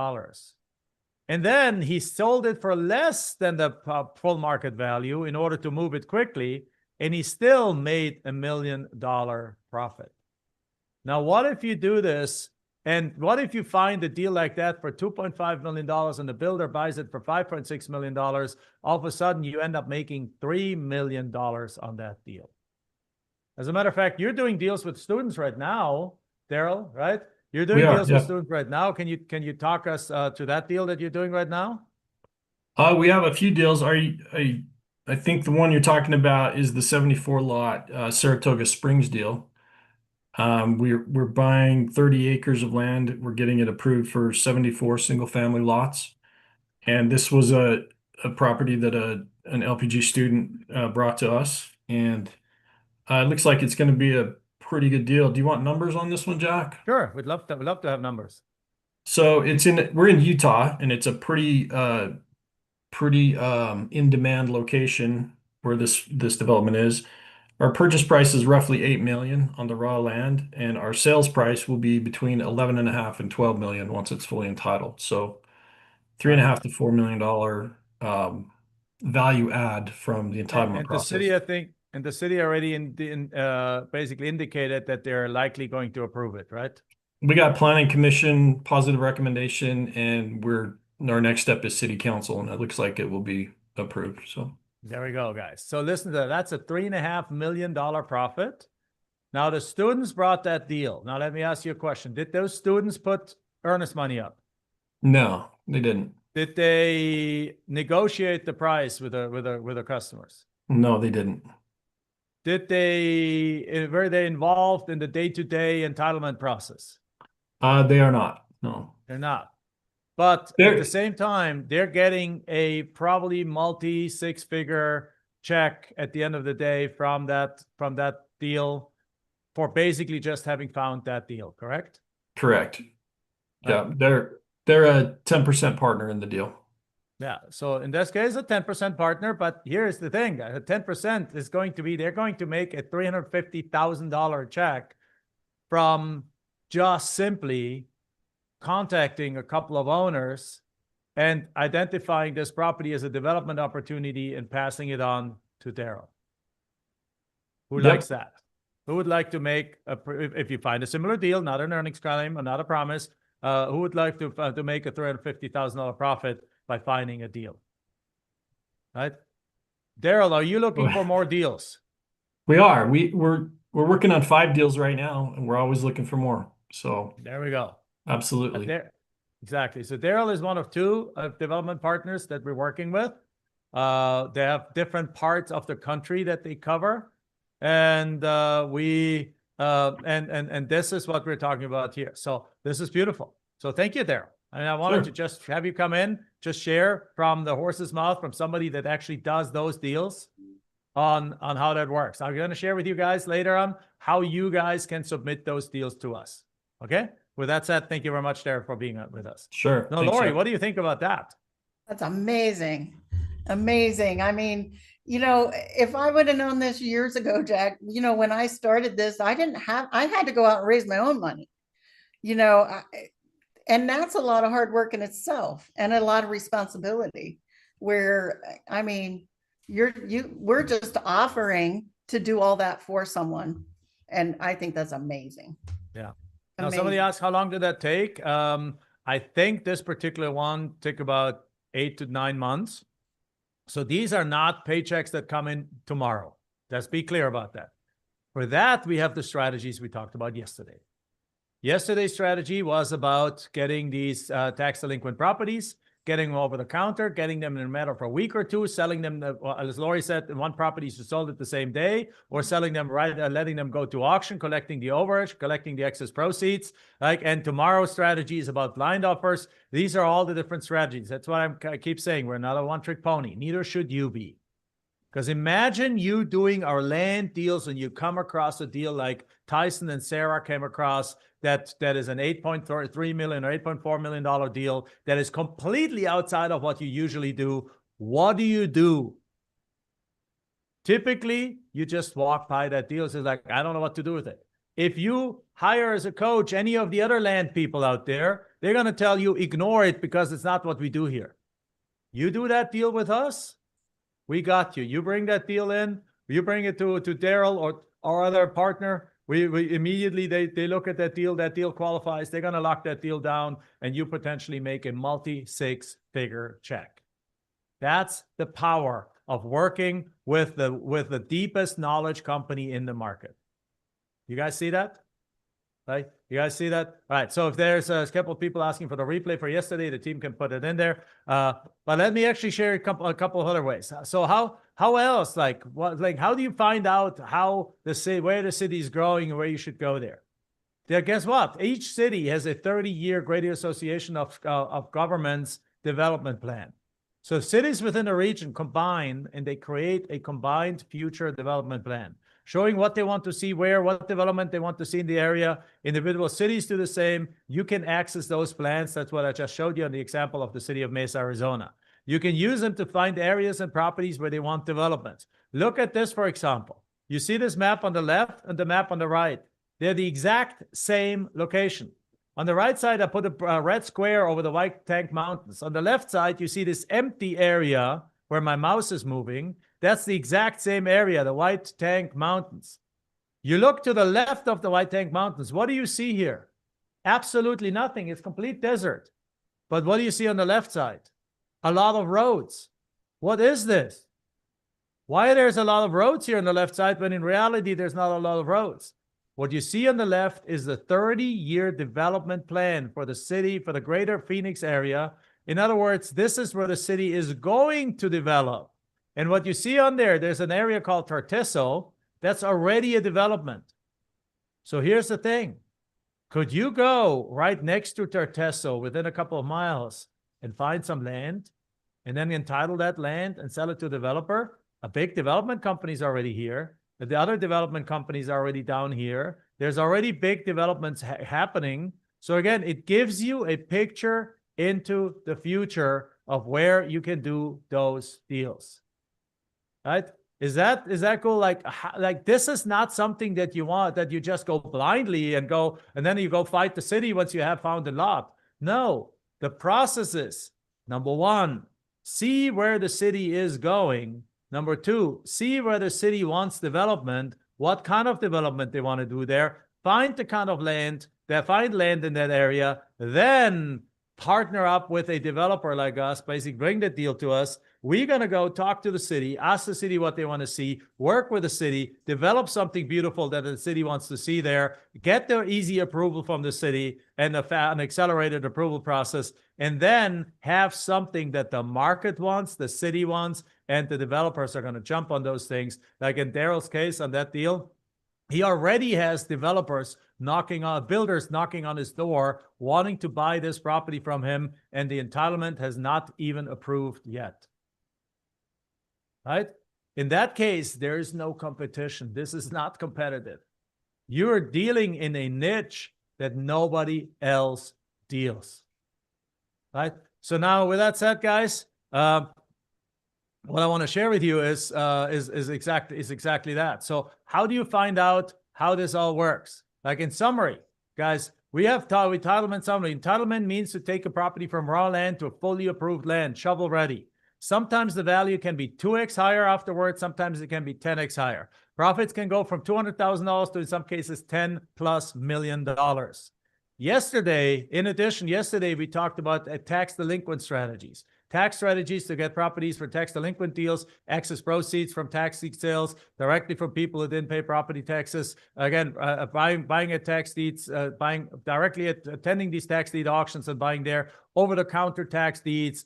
And then he sold it for less than the full market value in order to move it quickly. And he still made $1 million profit. Now, what if you do this? And what if you find a deal like that for $2.5 million and the builder buys it for $5.6 million? All of a sudden, you end up making $3 million on that deal. As a matter of fact, you're doing deals with students right now, Daryl, right? You're doing deals with students right now. Can you talk us to that deal that you're doing right now? We have a few deals. I think the one you're talking about is the 74 lot Saratoga Springs deal. We're buying 30 acres of land. We're getting it approved for 74 single family lots. And this was a property that an LPG student brought to us. And it looks like it's going to be a pretty good deal. Do you want numbers on this one, Jack? Sure, we'd love to have numbers. So we're in Utah, and it's a pretty in demand location where this development is. Our purchase price is roughly $8 million on the raw land, and our sales price will be between $11.5 and $12 million once it's fully entitled. So $3.5 to $4 million value add from the entitlement and process. The city, I think. And the city already basically indicated that they're likely going to approve it, right? We got planning commission positive recommendation, and our next step is city council, and it looks like it will be approved. So there we go, guys. So listen to that. That's a $3.5 million profit. Now the students brought that deal. Now let me ask you a question. Did those students put earnest money up? No, they didn't. Did they negotiate the price with the customers? No, they didn't. Were they involved in the day-to-day entitlement process? They are not. No, they're not. But at the same time, they're getting a probably multi-six-figure check at the end of the day from that deal for basically just having found that deal. Correct? Correct. Yeah, they're a 10% partner in the deal. Yeah. So in this case, a 10% partner. But here's the thing: 10% is going to be they're going to make a $350,000 check from just simply contacting a couple of owners and identifying this property as a development opportunity and passing it on to Daryl. Who likes that? Who would like to make if you find a similar deal, not an earnings claim or not a promise, who would like to make a $350,000 profit by finding a deal? Right? Daryl, are you looking for more deals? We are. We're working on 5 deals right now, and we're always looking for more. So there we go. Absolutely. Exactly. So Daryl is one of 2 development partners that we're working with. They have different parts of the country that they cover. And and this is what we're talking about here. So this is beautiful. So thank you, Daryl. And I wanted to just have you come in, just share from the horse's mouth from somebody that actually does those deals on how that works. I'm going to share with you guys later on how you guys can submit those deals to us. Okay? With that said, thank you very much, Daryl, for being with us. Sure. Now, Lori, what do you think about that? That's amazing. Amazing. I mean, if I would have known this years ago, Jack, when I started this, I had to go out and raise my own money, and that's a lot of hard work in itself and a lot of responsibility where, I mean, we're just offering to do all that for someone. And I think that's amazing. Yeah. Now, somebody asked, how long did that take? I think this particular one took about 8 to 9 months. So these are not paychecks that come in tomorrow. Let's be clear about that. For that, we have the strategies we talked about yesterday. Yesterday's strategy was about getting these tax delinquent properties, getting them over the counter, getting them in a matter of a week or 2, selling them, as Lori said, in one property you sold it the same day, or selling them letting them go to auction, collecting the overage, collecting the excess proceeds. And tomorrow's strategy is about blind offers. These are all the different strategies. That's what I keep saying. We're not a one-trick pony. Neither should you be. Because imagine you doing our land deals and you come across a deal like Tyson and Sarah came across that is an $8.3 million or $8.4 million deal that is completely outside of what you usually do. What do you do? Typically, you just walk by that deal. It's like, I don't know what to do with it. If you hire as a coach any of the other land people out there, they're going to tell you, ignore it because it's not what we do here. You do that deal with us, we got you. You bring that deal in, you bring it to Daryl or our other partner. We immediately, they look at that deal qualifies, they're going to lock that deal down, and you potentially make a multi-six-figure check. That's the power of working with the deepest knowledge company in the market. You guys see that? Right? You guys see that? All right. So if there's a couple of people asking for the replay for yesterday, the team can put it in there. But let me actually share a couple of other ways. So how else, how do you find out how the city, where the city is growing and where you should go there? Yeah, guess what? Each city has a 30-year Greater Association of Governments development plan. So cities within a region combine and they create a combined future development plan, showing what they want to see where, what development they want to see in the area. Individual cities do the same. You can access those plans. That's what I just showed you on the example of the city of Mesa, Arizona. You can use them to find areas and properties where they want developments. Look at this, for example. You see this map on the left and the map on the right. They're the exact same location. On the right side, I put a red square over the White Tank Mountains. On the left side, you see this empty area where my mouse is moving. That's the exact same area, the White Tank Mountains. You look to the left of the White Tank Mountains. What do you see here? Absolutely nothing. It's complete desert. But what do you see on the left side? A lot of roads. What is this? Why there's a lot of roads here on the left side when in reality there's not a lot of roads? What you see on the left is the 30-year development plan for the city, for the greater Phoenix area. In other words, this is where the city is going to develop. And what you see on there, there's an area called Tartesso that's already a development. So here's the thing. Could you go right next to Tartesso within a couple of miles and find some land and then entitle that land and sell it to a developer? A big development company is already here. The other development companies are already down here. There's already big developments happening. So again, it gives you a picture into the future of where you can do those deals. Right? Is that cool? Like this is not something that you want, that you just go blindly and then you go fight the city once you have found a lot. No, the process is, number one, see where the city is going. Number two, see where the city wants development, what kind of development they want to do there, find the kind of land, find land in that area, then partner up with a developer like us, basically bring the deal to us. We're going to go talk to the city, ask the city what they want to see, work with the city, develop something beautiful that the city wants to see there, get their easy approval from the city and an accelerated approval process, and then have something that the market wants, the city wants, and the developers are going to jump on those things. Like in Daryl's case on that deal, he already has developers builders knocking on his door, wanting to buy this property from him, and the entitlement has not even approved yet. Right? In that case, there is no competition. This is not competitive. You're dealing in a niche that nobody else deals. Right? So now with that said, guys, what I want to share with you is exactly that. So how do you find out how this all works? Like in summary, guys, we have entitlement summary. Entitlement means to take a property from raw land to a fully approved land, shovel ready. Sometimes the value can be 2x higher afterwards. Sometimes it can be 10x higher. Profits can go from $200,000 to, in some cases, $10+ million. Yesterday, we talked about tax delinquent strategies. Tax strategies to get properties for tax delinquent deals, excess proceeds from tax deed sales directly from people who didn't pay property taxes. Again, buying at tax deeds, buying directly attending these tax deed auctions and buying there, over-the-counter tax deeds.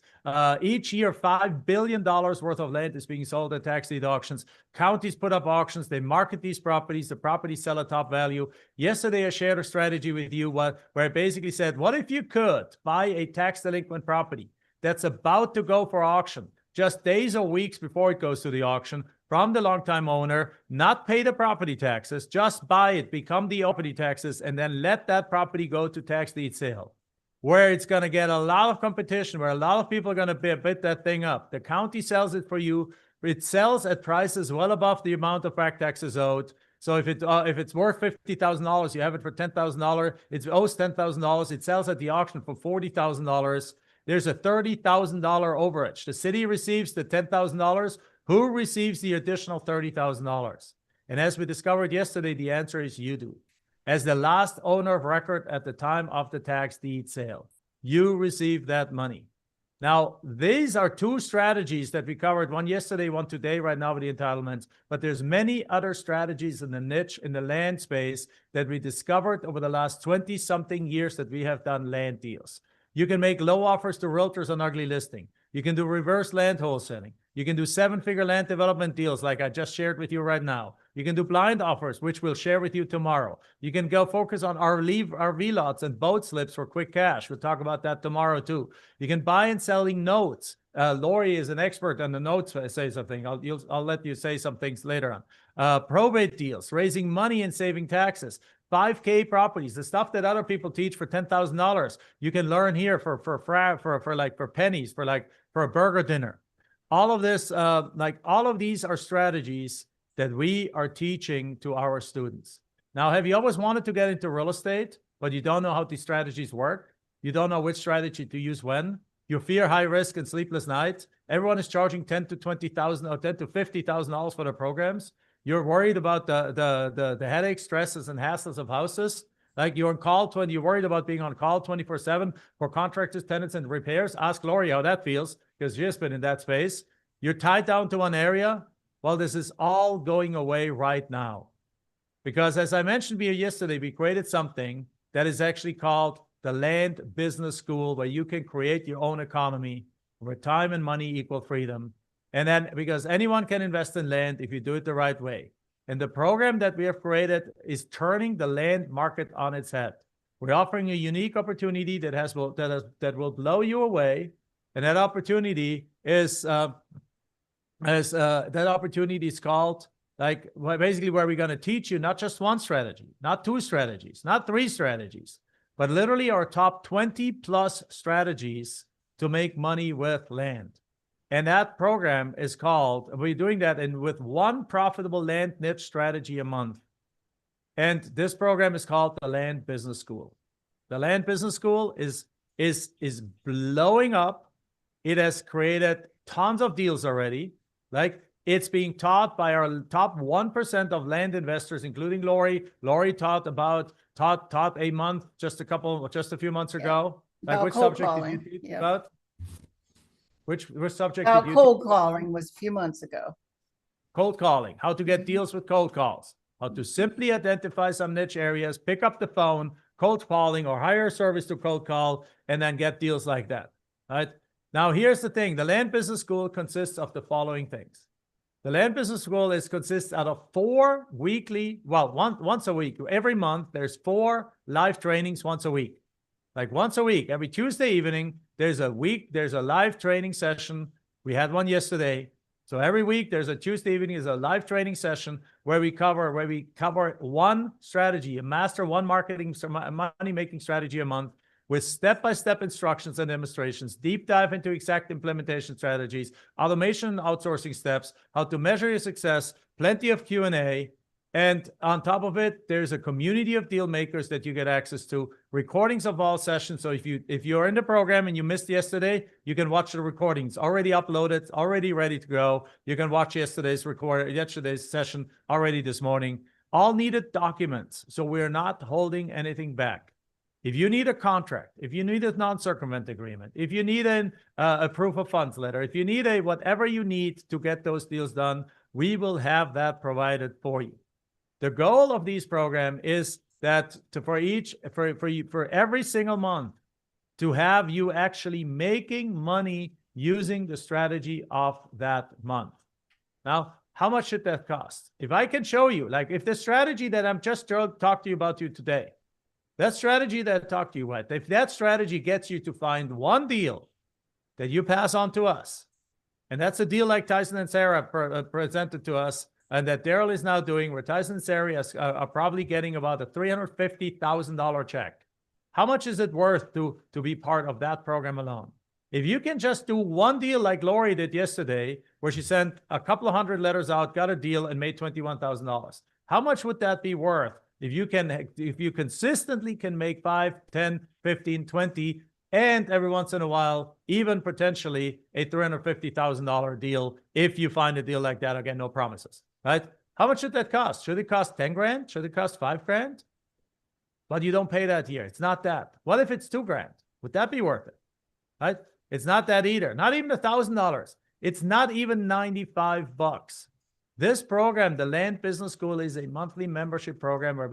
Each year, $5 billion worth of land is being sold at tax deed auctions. Counties put up auctions. They market these properties. The properties sell at top value. Yesterday, I shared a strategy with you where I basically said, what if you could buy a tax delinquent property that's about to go for auction, just days or weeks before it goes to the auction, from the longtime owner, not pay the property taxes, just buy it, become the property taxes, and then let that property go to tax deed sale. where it's going to get a lot of competition, where a lot of people are going to bid that thing up. The county sells it for you. It sells at prices well above the amount of back taxes owed. So if it's worth $50,000, you have it for $10,000. It owes $10,000. It sells at the auction for $40,000. There's a $30,000 overage. The city receives the $10,000. Who receives the additional $30,000? And as we discovered yesterday, the answer is you do. As the last owner of record at the time of the tax deed sale, you receive that money. Now, these are two strategies that we covered, one yesterday, one today, right now with the entitlements, but there's many other strategies in the niche, in the land space that we discovered over the last 20-something years that we have done land deals. You can make low offers to realtors on ugly listing. You can do reverse land wholesaling. You can do 7-figure land development deals like I just shared with you right now. You can do blind offers, which we'll share with you tomorrow. You can go focus on RV lots and boat slips for quick cash. We'll talk about that tomorrow too. You can buy and selling notes. Lori is an expert on the notes. Say something. I'll let you say some things later on. Probate deals, raising money and saving taxes. 5K properties, the stuff that other people teach for $10,000, you can learn here for pennies, for a burger dinner. All of this, all of these are strategies that we are teaching to our students. Now, have you always wanted to get into real estate, but you don't know how these strategies work? You don't know which strategy to use when? You fear high risk and sleepless nights. Everyone is charging $10,000 to $20,000 or $10,000 to $50,000 for their programs. You're worried about the headaches, stresses, and hassles of houses. Like you're on call you're worried about being on call 24/7 for contractors, tenants, and repairs. Ask Lori how that feels, because she has been in that space. You're tied down to one area. Well, this is all going away right now. Because as I mentioned to you yesterday, we created something that is actually called the Land Business School, where you can create your own economy where time and money equal freedom. And then because anyone can invest in land if you do it the right way. And the program that we have created is turning the land market on its head. We're offering a unique opportunity that will blow you away. And that opportunity is called basically where we're going to teach you not just one strategy, not two strategies, not three strategies, but literally our top 20 plus strategies to make money with land. And that program is called, we're doing that with one profitable land niche strategy a month. And this program is called the Land Business School. The Land Business School is blowing up. It has created tons of deals already. Like it's being taught by our top 1% of land investors, including Lori. Lori taught a month, just a few months ago. Like which subject did you teach about? Which subject did you cold calling was a few months ago. Cold calling, how to get deals with cold calls, how to simply identify some niche areas, pick up the phone, cold calling, or hire a service to cold call, and then get deals like that, right? Now, here's the thing. The Land Business School consists of the following things. The Land Business School consists out of 4 weekly, once a week. Every month, there's 4 live trainings once a week. Like once a week, every Tuesday evening, there's a live training session. We had one yesterday. So every week, there's a Tuesday evening is a live training session where we cover one strategy, master one money-making strategy a month with step-by-step instructions and demonstrations, deep dive into exact implementation strategies, automation and outsourcing steps, how to measure your success, plenty of Q&A. And on top of it, there's a community of deal makers that you get access to, recordings of all sessions. So if you're in the program and you missed yesterday, you can watch the recordings already uploaded, already ready to go. You can watch yesterday's session already this morning. All needed documents. So we're not holding anything back. If you need a contract, if you need a non-circumvent agreement, if you need a proof of funds letter, if you need whatever you need to get those deals done, we will have that provided for you. The goal of these programs is that for every single month to have you actually making money using the strategy of that month. Now, how much should that cost? If I can show you, like if the strategy that I'm just talked to you about today, that strategy that I talked to you about, if that strategy gets you to find one deal that you pass on to us, and that's a deal like Tyson and Sarah presented to us, and that Daryl is now doing, where Tyson and Sarah are probably getting about a $350,000 check. how much is it worth to be part of that program alone? If you can just do one deal like Lori did yesterday, where she sent a couple of hundred letters out, got a deal, and made $21,000, how much would that be worth if you consistently can make 5, 10, 15, 20, and every once in a while, even potentially a $350,000 deal if you find a deal like that? Again, no promises, right? How much should that cost? Should it cost 10 grand? Should it cost 5 grand? But you don't pay that here. It's not that. What if it's 2 grand? Would that be worth it? Right? It's not that either. Not even $1,000. It's not even $95. This program, the Land Business School, is a monthly membership program where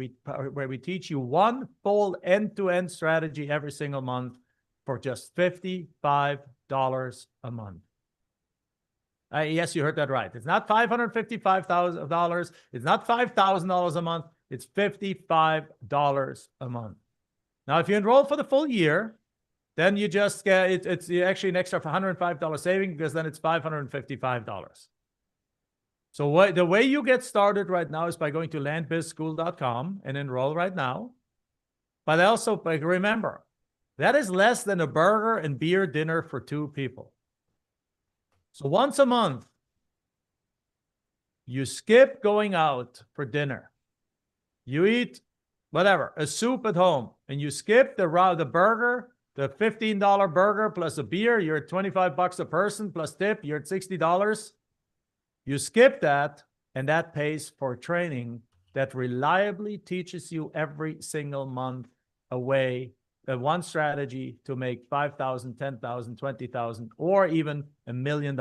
we teach you one full end-to-end strategy every single month for just $55 a month. Yes, you heard that right. It's not $555,000. It's not $5,000 a month. It's $55 a month. Now, if you enroll for the full year, then you just get it's actually an extra $105 saving, because then it's $555. So the way you get started right now is by going to landbizschool.com and enroll right now. But also, remember, that is less than a burger and beer dinner for 2 people. So once a month, you skip going out for dinner. You eat whatever, a soup at home, and you skip the burger, the $15 burger plus a beer, you're at $25 a person plus tip, you're at $60. You skip that, and that pays for training that reliably teaches you every single month one strategy to make $5,000, $10,000, $20,000, or even $1 million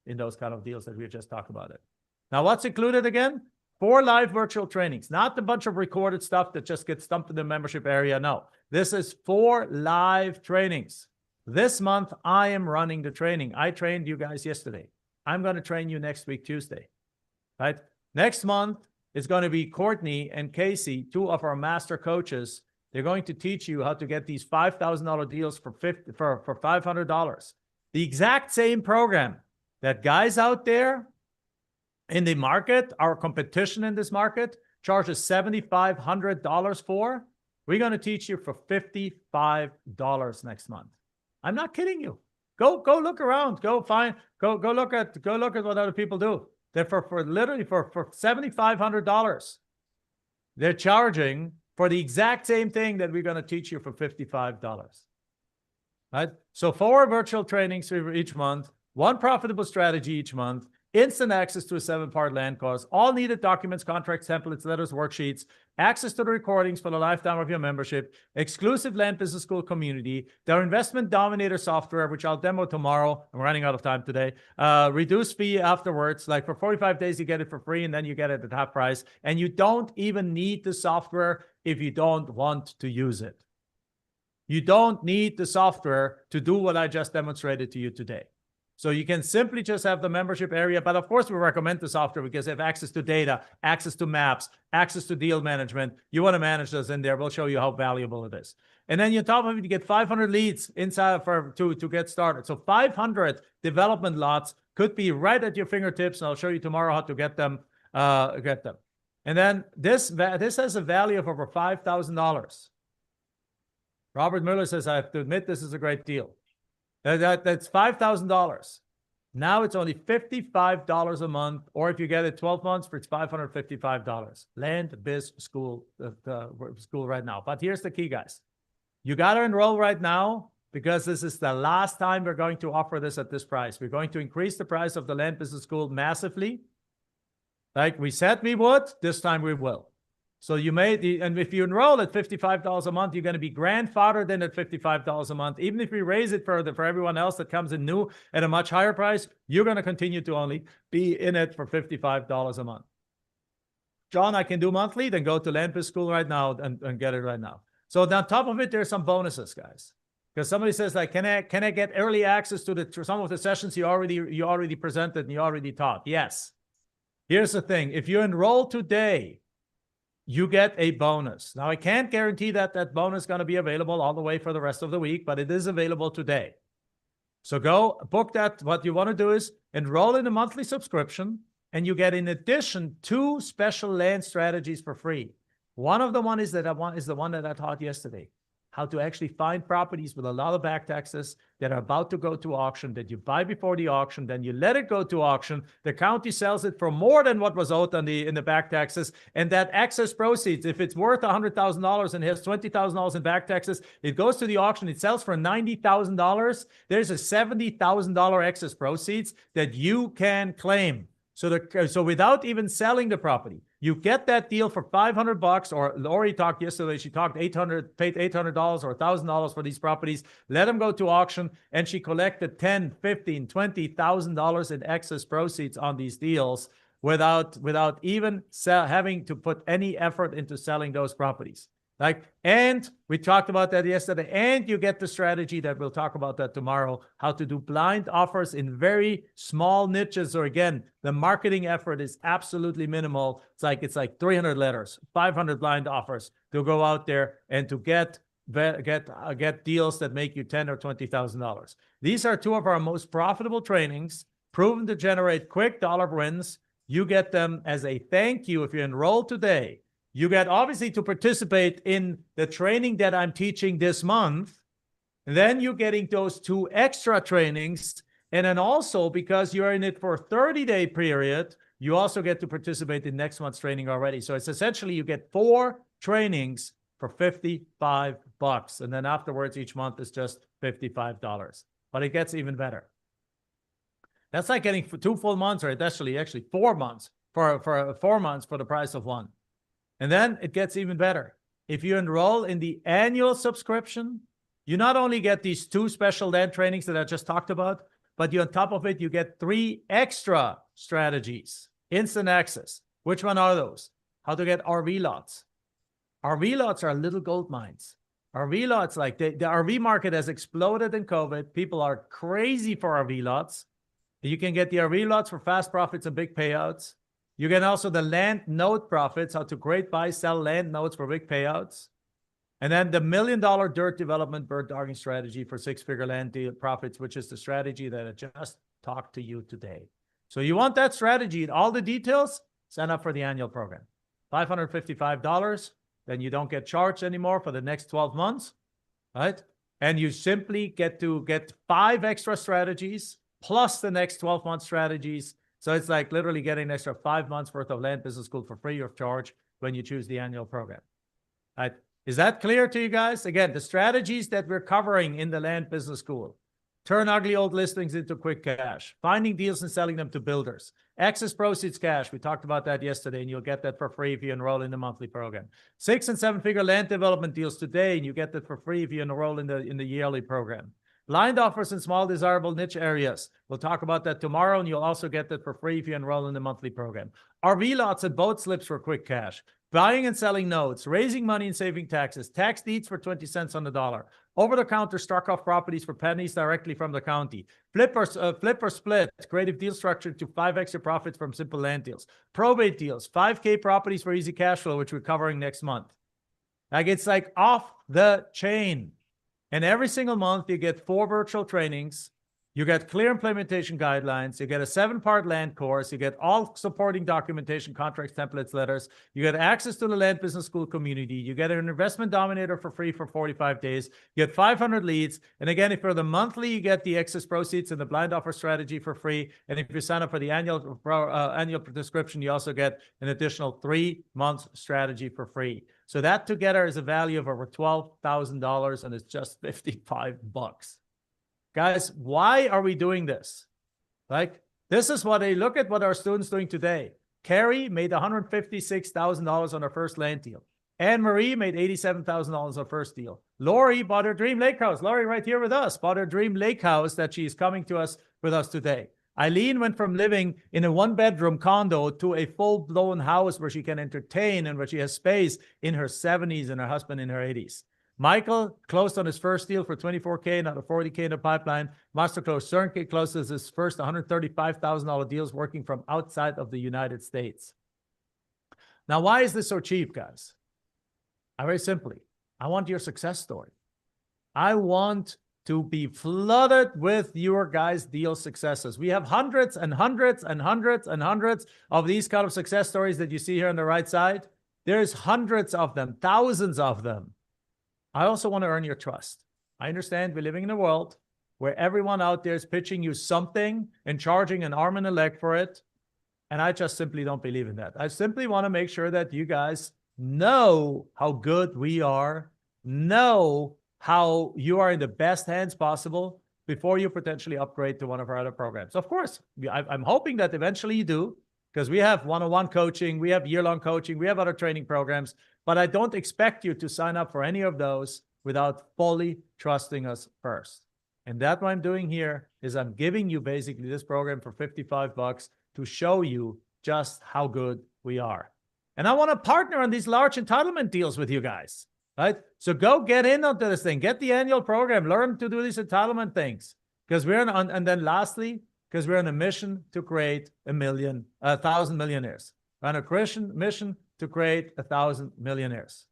in those kind of deals that we just talked about it. Now, what's included again? 4 live virtual trainings, not a bunch of recorded stuff that just gets dumped in the membership area. No, this is 4 live trainings. This month, I am running the training. I trained you guys yesterday. I'm going to train you next week, Tuesday, right? Next month is going to be Courtney and Casey, 2 of our master coaches. They're going to teach you how to get these $5,000 deals for $500. The exact same program that guys out there in the market, our competition in this market, charges $7,500 for. We're going to teach you for $55 next month. I'm not kidding you. Go look around. Go look at what other people do. They're literally for $7,500. They're charging for the exact same thing that we're going to teach you for $55. Right? So 4 virtual trainings each month, 1 profitable strategy each month, instant access to a 7-part land course, all needed documents, contracts, templates, letters, worksheets, access to the recordings for the lifetime of your membership, exclusive Land Business School community, their investment dominator software, which I'll demo tomorrow. I'm running out of time today. Reduced fee afterwards. Like for 45 days, you get it for free, and then you get it at half price. And you don't even need the software if you don't want to use it. You don't need the software to do what I just demonstrated to you today. So you can simply just have the membership area. But of course, we recommend the software because they have access to data, access to maps, access to deal management. You want to manage those in there. We'll show you how valuable it is. And then on top of it, you get 500 leads inside to get started. So 500 development lots could be right at your fingertips. And I'll show you tomorrow how to get them. And then this has a value of over $5,000. Robert Mueller says, I have to admit, this is a great deal. That's $5,000. Now it's only $55 a month, or if you get it 12 months, it's $555. Land Biz School, school right now. But here's the key, guys. You got to enroll right now because this is the last time we're going to offer this at this price. We're going to increase the price of the Land Business School massively. Like we said we would, this time we will. So and if you enroll at $55 a month, you're going to be grandfathered in at $55 a month. Even if we raise it further for everyone else that comes in new at a much higher price, you're going to continue to only be in it for $55 a month. John, I can do monthly, then go to Land Biz School right now and get it right now. So on top of it, there's some bonuses, guys. Because somebody says, like, can I get early access to some of the sessions you already presented and you already taught? Yes. Here's the thing. If you enroll today, you get a bonus. Now, I can't guarantee that that bonus is going to be available all the way for the rest of the week, but it is available today. So go book that. What you want to do is enroll in a monthly subscription, and you get, in addition, 2 special land strategies for free. One of the one is the one that I taught yesterday. how to actually find properties with a lot of back taxes that are about to go to auction, that you buy before the auction, then you let it go to auction. The county sells it for more than what was owed in the back taxes. And that excess proceeds, if it's worth $100,000 and has $20,000 in back taxes, it goes to the auction, it sells for $90,000. There's a $70,000 excess proceeds that you can claim. So without even selling the property, you get that deal for $500, or Lori talked yesterday, she talked paid $800 or $1,000 for these properties, let them go to auction, and she collected $10,000, $15,000, $20,000 in excess proceeds on these deals without even having to put any effort into selling those properties. And we talked about that yesterday, and you get the strategy that we'll talk about that tomorrow, how to do blind offers in very small niches. Or again, the marketing effort is absolutely minimal. It's like 300 letters, 500 blind offers to go out there and to get deals that make you $10,000 or $20,000. These are two of our most profitable trainings, proven to generate quick dollar wins. You get them as a thank you if you enroll today. You get obviously to participate in the training that I'm teaching this month. And then you're getting those 2 extra trainings. And then also, because you're in it for a 30-day period, you also get to participate in next month's training already. So it's essentially you get 4 trainings for $55. And then afterwards, each month is just $55. But it gets even better. That's like getting 2 full months, or actually 4 months for 4 months for the price of 1. And then it gets even better. If you enroll in the annual subscription, you not only get these 2 special land trainings that I just talked about, but on top of it, you get 3 extra strategies, instant access. Which one are those? How to get RV lots. RV lots are little gold mines. RV lots, like the RV market has exploded in COVID. People are crazy for RV lots. You can get the RV lots for fast profits and big payouts. You get also the land note profits, how to great buy, sell land notes for big payouts. And then the $1 million dirt development bird dogging strategy for 6-figure land deal profits, which is the strategy that I just talked to you today. So you want that strategy and all the details? Sign up for the annual program. $555, then you don't get charged anymore for the next 12 months, right? And you simply get to get 5 extra strategies plus the next 12-month strategies. So it's like literally getting an extra 5 months worth of Land Business School for free of charge when you choose the annual program. Right? Is that clear to you guys? Again, the strategies that we're covering in the Land Business School. Turn ugly old listings into quick cash. Finding deals and selling them to builders. Excess proceeds cash. We talked about that yesterday, and you'll get that for free if you enroll in the monthly program. 6- and 7-figure land development deals today, and you get that for free if you enroll in the yearly program. Blind offers in small desirable niche areas. We'll talk about that tomorrow, and you'll also get that for free if you enroll in the monthly program. RV lots and boat slips for quick cash. Buying and selling notes, raising money and saving taxes, tax deeds for 20 cents on the dollar, over-the-counter struck-off properties for pennies directly from the county, flip or split, creative deal structure to 5 extra profits from simple land deals, probate deals, 5K properties for easy cash flow, which we're covering next month. Like, it's like off the chain. And every single month, you get 4 virtual trainings. You get clear implementation guidelines. You get a 7-part land course. You get all supporting documentation, contracts, templates, letters. You get access to the Land Business School community. You get an investment dominator for free for 45 days. You get 500 leads. And again, if you're the monthly, you get the excess proceeds and the blind offer strategy for free. And if you sign up for the annual subscription, you also get an additional 3 months strategy for free. So that together is a value of over $12,000, and it's just $55. Guys, why are we doing this? Like, this is what look at what our students doing today. Carrie made $156,000 on her first land deal. Anne-Marie made $87,000 on her first deal. Lori bought her dream lake house. Lori right here with us bought her dream lake house that she's coming to us with us today. Eileen went from living in a 1-bedroom condo to a full-blown house where she can entertain and where she has space in her 70s and her husband in her 80s. Michael closed on his first deal for $24K, not a $40K in the pipeline. Master Close Cernke closes his first $135,000 deals working from outside of the United States. Now, why is this so cheap, guys? Very simply, I want your success story. I want to be flooded with your guys' deal successes. We have hundreds and hundreds and hundreds and hundreds of these kind of success stories that you see here on the right side. There's hundreds of them, thousands of them. I also want to earn your trust. I understand we're living in a world where everyone out there is pitching you something and charging an arm and a leg for it. And I just simply don't believe in that. I simply want to make sure that you guys know how good we are, know how you are in the best hands possible before you potentially upgrade to one of our other programs. Of course, I'm hoping that eventually you do, because we have one-on-one coaching, we have year-long coaching, we have other training programs, but I don't expect you to sign up for any of those without fully trusting us first. And that's what I'm doing here is I'm giving you basically this program for $55 to show you just how good we are. And I want to partner on these large entitlement deals with you guys, right? So go get in onto this thing, get the annual program, learn to do these entitlement things, because and then lastly, because we're on a mission to create 1,000 millionaires. We're on a Christian mission to create 1,000 millionaires,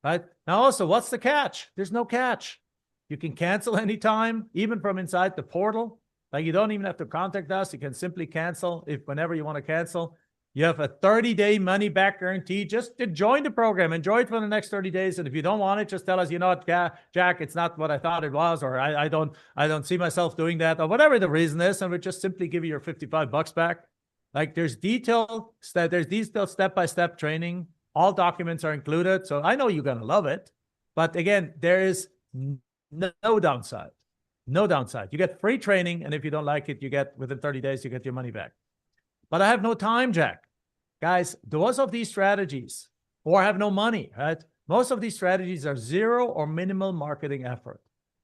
right? Now also, what's the catch? There's no catch. You can cancel anytime, even from inside the portal. Like, you don't even have to contact us. You can simply cancel whenever you want to cancel. You have a 30-day money-back guarantee. Just to join the program, enjoy it for the next 30 days. And if you don't want it, just tell us, you know what, Jack, it's not what I thought it was, or I don't see myself doing that, or whatever the reason is, and we'll just simply give you your $55 back. Like, there's detailed step-by-step training. All documents are included. So I know you're going to love it. But again, there is no downside. No downside. You get free training, and if you don't like it, within 30 days, you get your money back. But I have no time, Jack. Guys, those of these strategies, or have no money, right? Most of these strategies are zero or minimal marketing effort.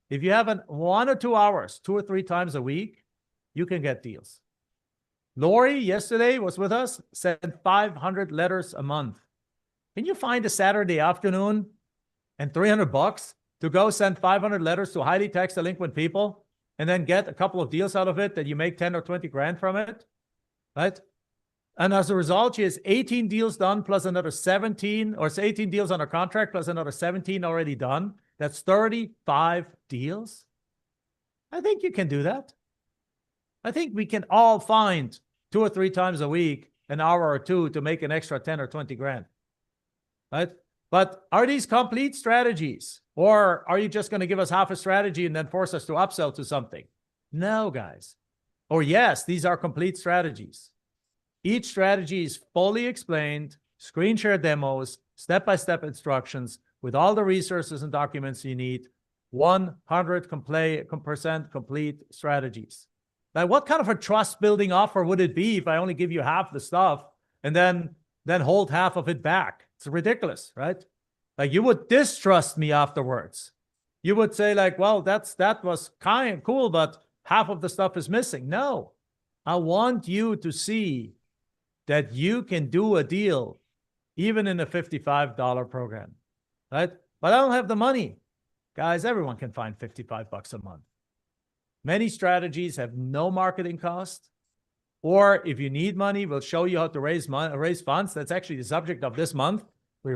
If you have 1 or 2 hours, 2 or 3 times a week, you can get deals. Lori yesterday was with us, sent 500 letters a month. Can you find a Saturday afternoon and $300 to go send 500 letters to highly tax delinquent people and then get a couple of deals out of it that you make 10 or 20 grand from it, right? And as a result, she has 18 deals done plus another 17, or 18 deals under contract plus another 17 already done. That's 35 deals. I think you can do that. I think we can all find 2 or 3 times a week, an hour or 2 to make an extra 10 or 20 grand, right? But are these complete strategies? Or are you just going to give us half a strategy and then force us to upsell to something? No, guys. Or yes, these are complete strategies. Each strategy is fully explained, screen share demos, step-by-step instructions with all the resources and documents you need, 100% complete strategies. Now, what kind of a trust-building offer would it be if I only give you half the stuff and then hold half of it back? It's ridiculous, right? Like, you would distrust me afterwards. You would say like, well, that was kind of cool, but half of the stuff is missing. No, I want you to see that you can do a deal even in a $55 program, right? But I don't have the money. Guys, everyone can find $55 a month. Many strategies have no marketing cost. Or if you need money, we'll show you how to raise funds. That's actually the subject of this month. We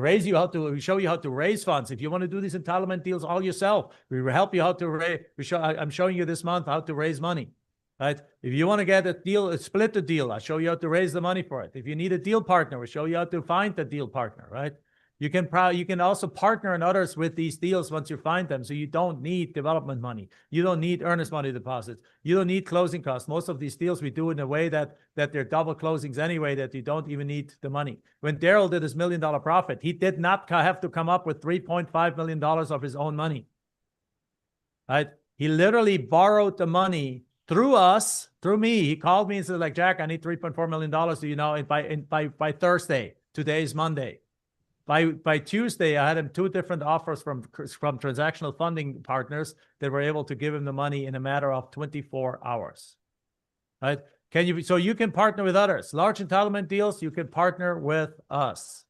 show you how to raise funds. If you want to do these entitlement deals all yourself, we will help you how to raise. I'm showing you this month how to raise money, right? If you want to get a deal, split the deal, I'll show you how to raise the money for it. If you need a deal partner, we'll show you how to find the deal partner, right? You can also partner in others with these deals once you find them. So you don't need development money. You don't need earnest money deposits. You don't need closing costs. Most of these deals we do in a way that they're double closings anyway, that you don't even need the money. When Daryl did his $1 million profit, he did not have to come up with $3.5 million of his own money, right? He literally borrowed the money through us, through me. He called me and said, like, Jack, I need $3.4 million. Do you know, by Thursday, today's Monday. By Tuesday, I had him 2 different offers from transactional funding partners that were able to give him the money in a matter of 24 hours, right? So you can partner with others. Large entitlement deals, you can partner with us.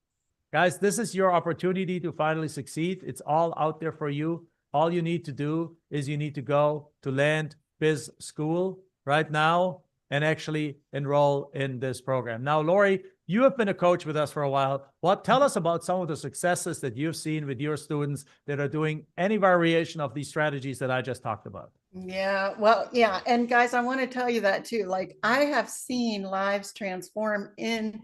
Guys, this is your opportunity to finally succeed. It's all out there for you. All you need to do is you need to go to Land Biz School right now and actually enroll in this program. Now, Lori, you have been a coach with us for a while. Tell us about some of the successes that you've seen with your students that are doing any variation of these strategies that I just talked about. Yeah, well, yeah. And guys, I want to tell you that too. Like, I have seen lives transform in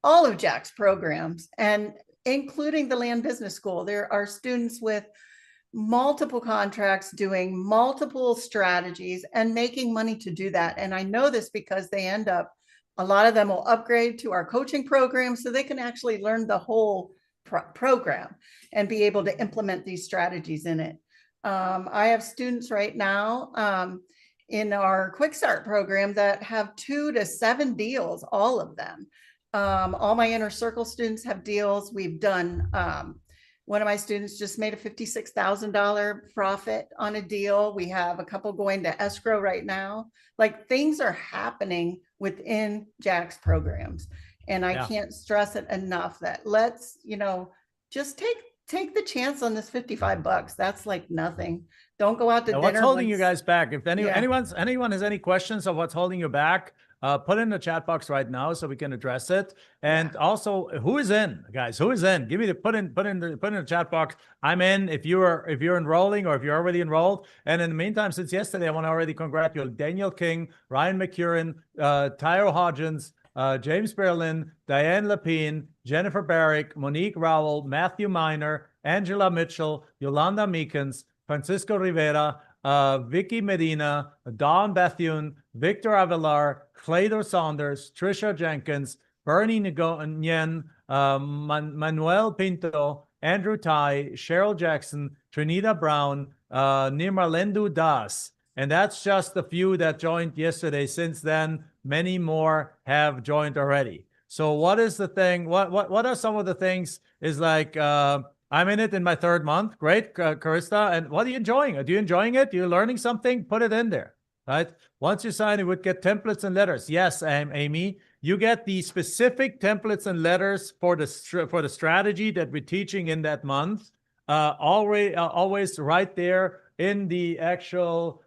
all of Jack's programs. And including the Land Business School. There are students with multiple contracts doing multiple strategies and making money to do that. And I know this because they end up, a lot of them will upgrade to our coaching program so they can actually learn the whole program and be able to implement these strategies in it. I have students right now in our Quick Start program that have 2 to 7 deals, all of them. All my Inner Circle students have deals. We've done, one of my students just made a $56,000 profit on a deal. We have a couple going to escrow right now. Like, things are happening within Jack's programs. And I can't stress it enough that let's, just take the chance on this $55. That's like nothing. Don't go out to dinner. What's holding you guys back? If Yeah. anyone has any questions of what's holding you back, put it in the chat box right now so we can address it. And also, who is in, guys? Who is in? Give me the put in the chat box. I'm in. If you're enrolling or if you're already enrolled. And in the meantime, since yesterday, I want to already congratulate Daniel King, Ryan McCurran, Tyro Hodgins, James Berlin, Diane Lapine, Jennifer Barrick, Monique Rowell, Matthew Miner, Angela Mitchell, Yolanda Meekins, Francisco Rivera, Vicky Medina, Dawn Bethune, Victor Avelar, Claytor Saunders, Trisha Jenkins, Bernie Nguyen, Manuel Pinto, Andrew Tai, Cheryl Jackson, Trinita Brown, Nirmalendu Das. And that's just a few that joined yesterday. Since then, many more have joined already. So what is the thing? What are some of the things? Is like, I'm in it in my 3rd month. Great, Karista. And what are you enjoying? Are you enjoying it? Are you learning something? Put it in there, right? Once you sign, you would get templates and letters. Yes, Amy, you get the specific templates and letters for the strategy that we're teaching in that month. Always right there in the actual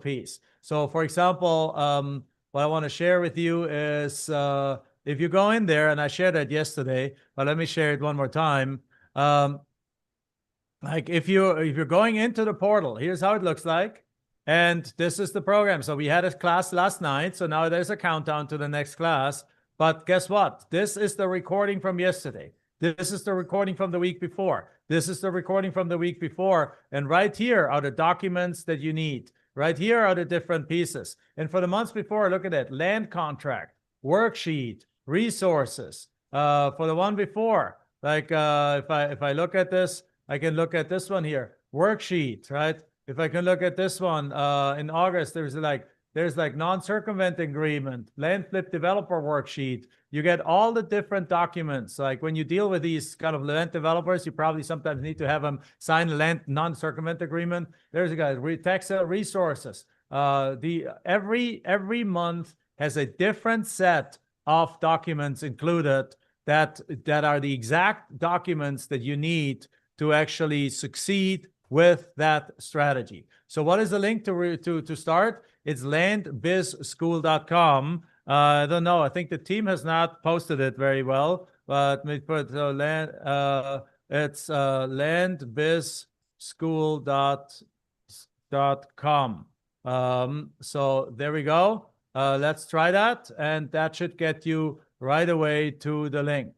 piece. So, for example, what I want to share with you is if you go in there, and I shared that yesterday, but let me share it one more time. Like if you're going into the portal, here's how it looks like, and this is the program. So we had a class last night, so now there's a countdown to the next class. But guess what? This is the recording from yesterday. This is the recording from the week before. This is the recording from the week before. And right here are the documents that you need. Right here are the different pieces. And for the months before, look at that. Land contract, worksheet, resources. For the one before, like if I look at this, I can look at this one here. Worksheet, right? If I can look at this one in August, there's like non-circumvent agreement, land flip developer worksheet. You get all the different documents. Like when you deal with these kind of land developers, you probably sometimes need to have them sign a land non-circumvent agreement. There's a guy, tax resources. Every month has a different set of documents included that are the exact documents that you need to actually succeed with that strategy. So what is the link to start? It's landbizschool.com. I don't know. I think the team has not posted it very well, but we put it's landbizschool.com. So there we go. Let's try that, and that should get you right away to the link.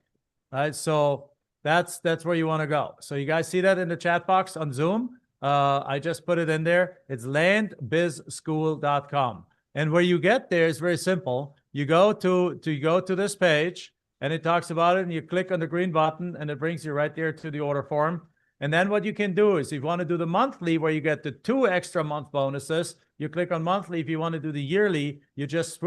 All right, so that's where you want to go. So you guys see that in the chat box on Zoom? I just put it in there. It's landbizschool.com. And where you get there is very simple. You go to this page, and it talks about it, and you click on the green button, and it brings you right there to the order form. And then what you can do is, if you want to do the monthly, where you get the 2 extra month bonuses, you click on monthly. If you want to do the yearly, you just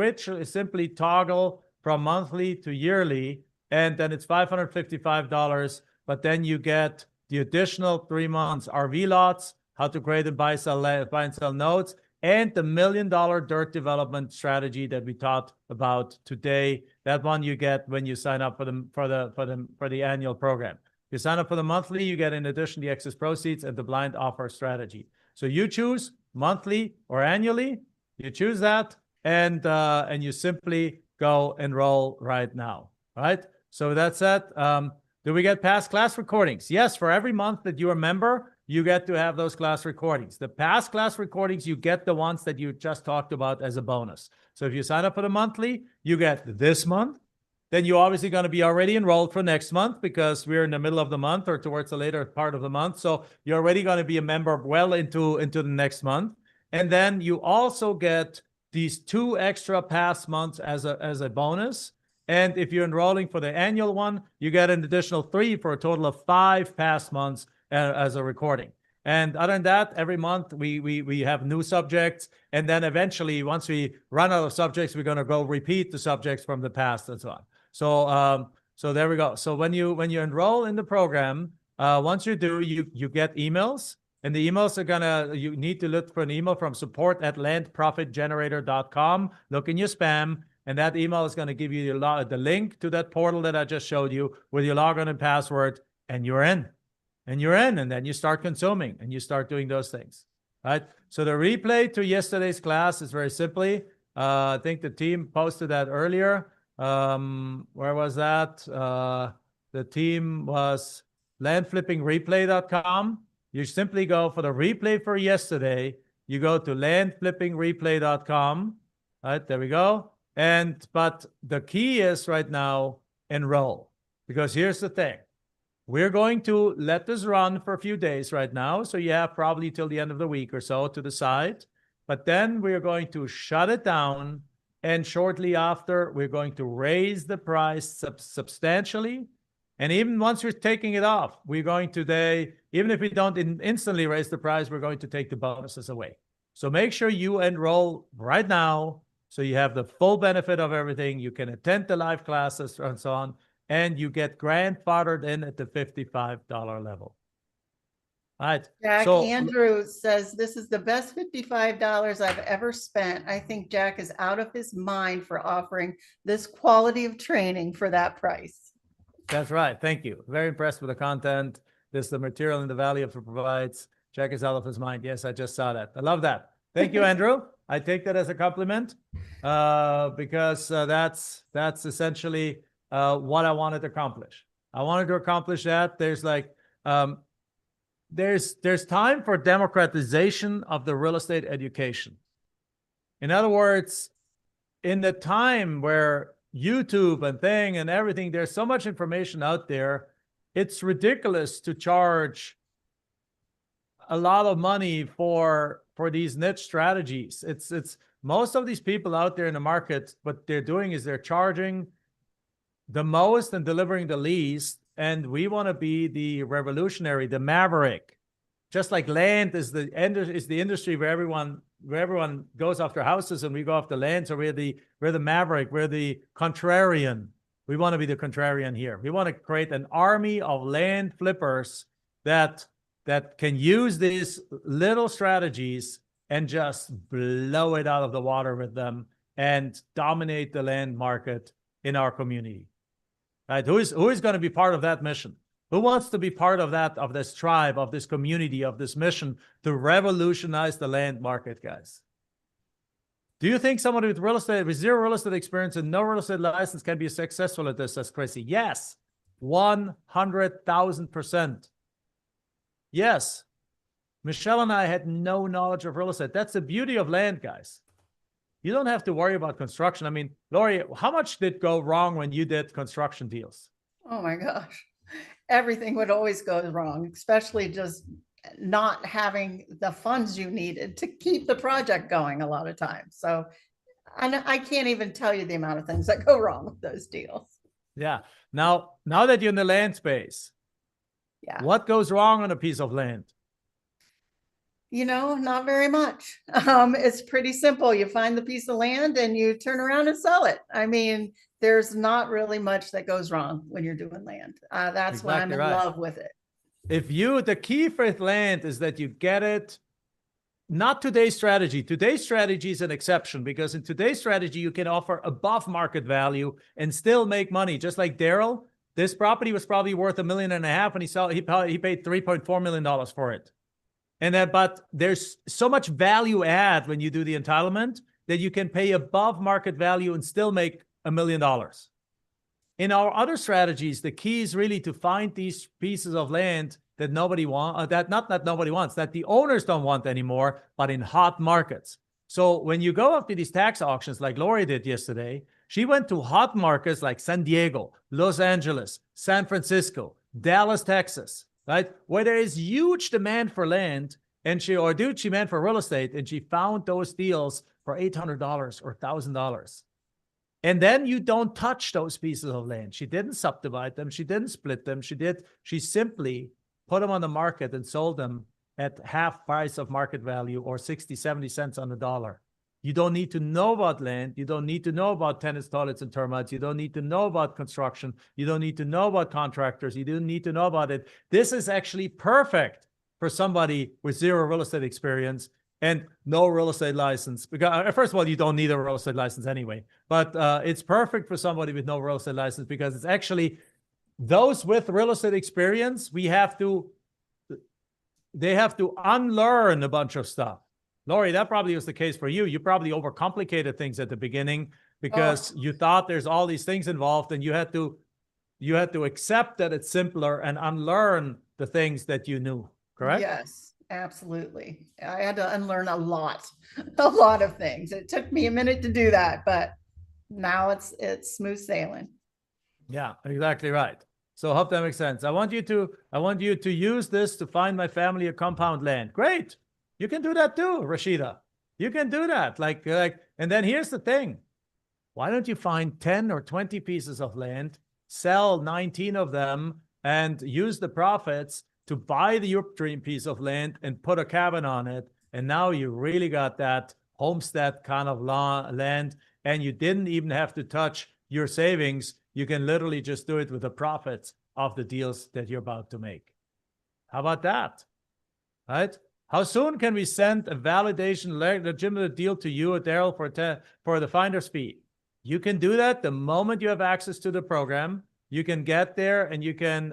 simply toggle from monthly to yearly, and then it's $555. But then you get the additional 3 months RV lots, how to create and buy and sell nodes, and the $1 million dirt development strategy that we taught about today. That one you get when you sign up for the annual program. If you sign up for the monthly, you get in addition the excess proceeds and the blind offer strategy. So you choose monthly or annually. You choose that, and you simply go enroll right now. All right. So that's it. Do we get past class recordings? Yes. For every month that you're a member, you get to have those class recordings. The past class recordings, you get the ones that you just talked about as a bonus. So if you sign up for the monthly, you get this month, then you're obviously going to be already enrolled for next month because we're in the middle of the month or towards the later part of the month. So you're already going to be a member well into the next month. And then you also get these 2 extra pass months as a bonus. And if you're enrolling for the annual one, you get an additional 3 for a total of 5 pass months as a recording. And other than that, every month we have new subjects. And then eventually, once we run out of subjects, we're going to go repeat the subjects from the past and so on. So there we go. So when you enroll in the program, once you do, you get emails, and the emails are you need to look for an email from support@landprofitgenerator.com. Look in your spam, and that email is going to give you the link to that portal that I just showed you with your login and password, and you're in. And you're in, and then you start consuming, and you start doing those things, right? So the replay to yesterday's class is very simply, I think the team posted that earlier. Where was that? The team was landflippingreplay.com. You simply go for the replay for yesterday. You go to landflippingreplay.com. Right, there we go. But the key is right now, enroll. Because here's the thing. We're going to let this run for a few days right now. So you have probably till the end of the week or so to decide. But then we're going to shut it down. And shortly after, we're going to raise the price substantially. And even once we're taking it off, we're going to, even if we don't instantly raise the price, we're going to take the bonuses away. So make sure you enroll right now so you have the full benefit of everything. You can attend the live classes and so on, and you get grandfathered in at the $55 level. All right. Jack, So Andrew says, this is the best $55 I've ever spent. I think Jack is out of his mind for offering this quality of training for that price. that's right. Thank you. Very impressed with the content. This is the material and the value it provides. Jack is out of his mind. Yes, I just saw that. I love that. Thank you, Andrew. I take that as a compliment because that's essentially what I wanted to accomplish. I wanted to accomplish that. There's there's time for democratization of the real estate education. In other words, in the time where YouTube and thing and everything, there's so much information out there, it's ridiculous to charge a lot of money for these niche strategies. It's most of these people out there in the market, what they're doing is they're charging the most and delivering the least. And we want to be the revolutionary, the maverick. Just like land is the industry where everyone goes after houses and we go after land. So we're the maverick, we're the contrarian. We want to be the contrarian here. We want to create an army of land flippers that can use these little strategies and just blow it out of the water with them and dominate the land market in our community. Right? Who is going to be part of that mission? Who wants to be part of that, of this tribe, of this community, of this mission to revolutionize the land market, guys? Do you think someone with zero real estate experience and no real estate license can be successful at this? That's crazy. Yes, 100,000%. Yes. Michelle and I had no knowledge of real estate. That's the beauty of land, guys. You don't have to worry about construction. I mean, Lori, how much did go wrong when you did construction deals? Oh my gosh. Everything would always go wrong, especially just not having the funds you needed to keep the project going a lot of times. So I can't even tell you the amount of things that go wrong with those deals. Yeah. Now that you're in the land space, Yeah. what goes wrong on a piece of land? You know, not very much. It's pretty simple. You find the piece of land and you turn around and sell it. I mean, there's not really much that goes wrong when you're doing land. That's why I'm in love with it. The key for land is that you get it, not today's strategy. Today's strategy is an exception because in today's strategy, you can offer above market value and still make money. Just like Daryl, this property was probably worth $1.5 million and he paid $3.4 million for it. But there's so much value add when you do the entitlement that you can pay above market value and still make $1 million. In our other strategies, the key is really to find these pieces of land that nobody wants, that nobody wants, that the owners don't want anymore, but in hot markets. So when you go after these tax auctions like Lori did yesterday, She went to hot markets like San Diego, Los Angeles, San Francisco, Dallas, Texas, right? Where there is huge demand for land and she meant for real estate, and she found those deals for $800 or $1,000. And then you don't touch those pieces of land. She didn't subdivide them. She didn't split them. She simply put them on the market and sold them at half price of market value or 60, 70 cents on the dollar. You don't need to know about land. You don't need to know about tenants, toilets, and termites. You don't need to know about construction. You don't need to know about contractors. You don't need to know about it. This is actually perfect for somebody with zero real estate experience and no real estate license. Because first of all, you don't need a real estate license anyway, but it's perfect for somebody with no real estate license because it's actually those with real estate experience, they have to unlearn a bunch of stuff. Lori, that probably was the case for you. You probably overcomplicated things at the beginning because you thought there's all these things involved and you had to accept that it's simpler and unlearn the things that you knew, correct? Yes, absolutely. I had to unlearn a lot of things. It took me a minute to do that, but now it's smooth sailing. Yeah, exactly right. So I hope that makes sense. I want you to use this to find my family a compound land. Great. You can do that too, Rashida. You can do that. And then here's the thing. Why don't you find 10 or 20 pieces of land, sell 19 of them, and use the profits to buy the upstream piece of land and put a cabin on it. And now you really got that homestead kind of land, and you didn't even have to touch your savings. You can literally just do it with the profits of the deals that you're about to make. How about that? Right? How soon can we send a validation legitimate deal to you or Daryl for the finder's fee? You can do that the moment you have access to the program. You can get there and you can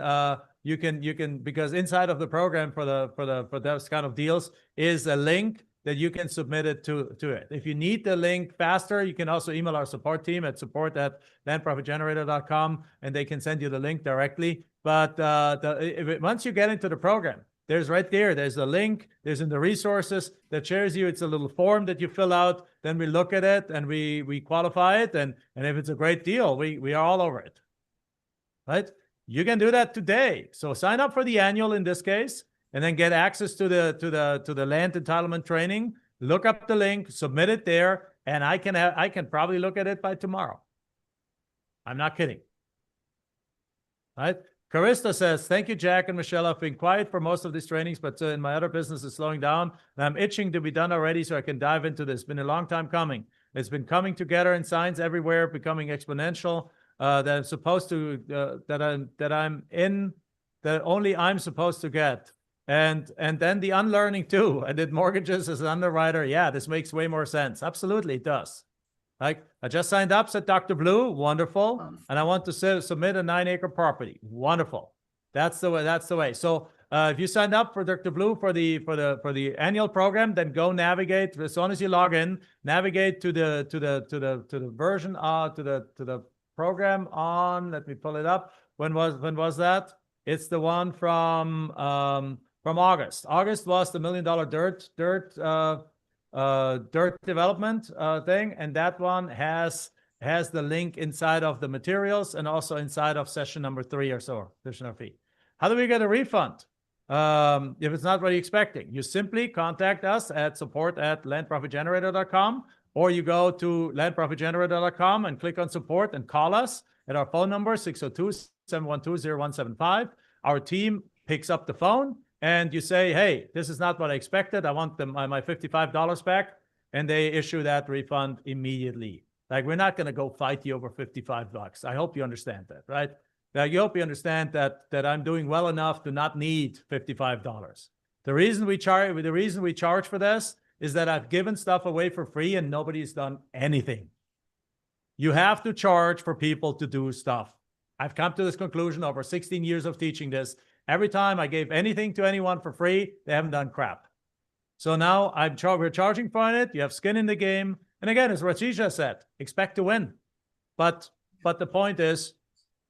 because inside of the program for those kind of deals is a link that you can submit it to it. If you need the link faster, you can also email our support team at support@landprofitgenerator.com and they can send you the link directly. But once you get into the program, there's a link, there's in the resources that shares you. It's a little form that you fill out. Then we look at it and we qualify it. And if it's a great deal, we are all over it, right? You can do that today. So sign up for the annual in this case, and then get access to the land entitlement training. Look up the link, submit it there, and I can probably look at it by tomorrow. I'm not kidding. Right? Carista says, thank you, Jack and Michelle. I've been quiet for most of these trainings, but in my other business is slowing down. And I'm itching to be done already so I can dive into this. It's been a long time coming. It's been coming together in signs everywhere, becoming exponential. That I'm supposed to, that only I'm supposed to get. And then the unlearning too. I did mortgages as an underwriter. Yeah, this makes way more sense. Absolutely, it does. Like, I just signed up, said Dr. Blue, wonderful. And I want to submit a 9-acre property. Wonderful. That's the way. So if you signed up for Dr. Blue for the annual program, then go navigate as soon as you log in, navigate to the version to the program on, let me pull it up. When was that? It's the one from August. August was the $1 million dirt development thing, and that one has the link inside of the materials and also inside of session number 3 or so, additional fee. How do we get a refund? If it's not what you're expecting, you simply contact us at support@landprofitgenerator.com, or you go to landprofitgenerator.com and click on support and call us at our phone number 602-712-0175. Our team picks up the phone and you say, hey, this is not what I expected. I want my $55 back. And they issue that refund immediately. Like, we're not going to go fight you over $55. I hope you understand that, right? I hope you understand that I'm doing well enough to not need $55. The reason we charge for this is that I've given stuff away for free and nobody's done anything. You have to charge for people to do stuff. I've come to this conclusion over 16 years of teaching this. Every time I gave anything to anyone for free, they haven't done crap. So now we're charging for it. You have skin in the game. And again, as Rashida said, expect to win. But the point is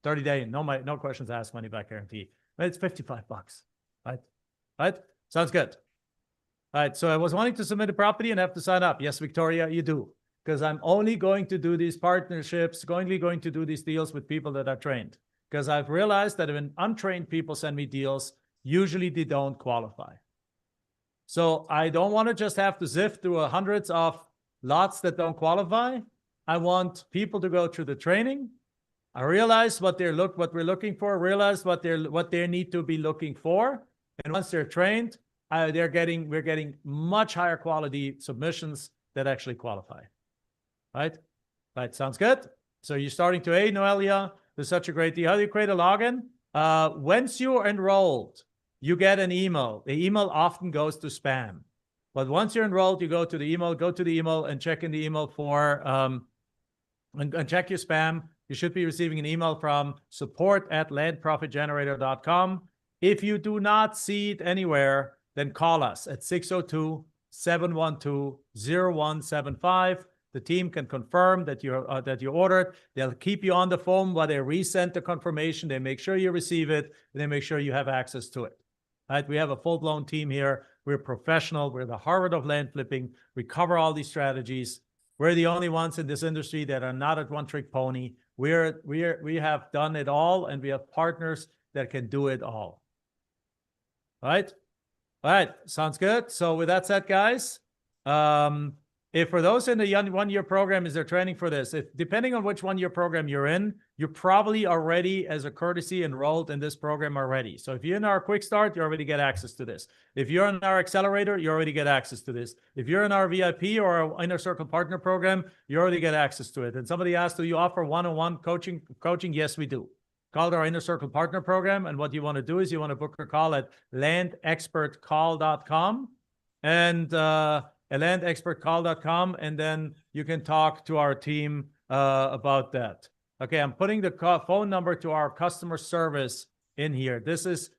30-day, no questions asked, money back guarantee. But it's $55, right? Right? Sounds good. All right. So I was wanting to submit a property and have to sign up. Yes, Victoria, you do. because I'm only going to do these partnerships, only going to do these deals with people that are trained. Because I've realized that when untrained people send me deals, usually they don't qualify. So I don't want to just have to sift through hundreds of lots that don't qualify. I want people to go through the training. I realize what we're looking for, realize what they need to be looking for. And once they're trained, we're getting much higher quality submissions that actually qualify. Right? Right. Sounds good. So you're starting to, hey, Noelia, this is such a great deal. How do you create a login? Once you're enrolled, you get an email. The email often goes to spam. But once you're enrolled, you go to the email and check in the email for, and check your spam. You should be receiving an email from support@landprofitgenerator.com. If you do not see it anywhere, then call us at 602-712-0175. The team can confirm that you ordered. They'll keep you on the phone while they resend the confirmation. They make sure you receive it, and they make sure you have access to it. Right? We have a full-blown team here. We're professional. We're the Harvard of land flipping. We cover all these strategies. We're the only ones in this industry that are not a one-trick pony. We have done it all, and we have partners that can do it all. All right? All right. Sounds good. So with that said, guys, if for those in the one-year program, is there training for this? If depending on which one-year program you're in, you're probably already, as a courtesy, enrolled in this program already. So if you're in our Quick Start, you already get access to this. If you're in our Accelerator, you already get access to this. If you're in our VIP or our Inner Circle Partner program, you already get access to it. And somebody asked, do you offer one-on-one coaching? Yes, we do. Called our Inner Circle Partner program. And what you want to do is you want to book a call at landexpertcall.com and landexpertcall.com, and then you can talk to our team about that. Okay, I'm putting the phone number to our customer service in here. This is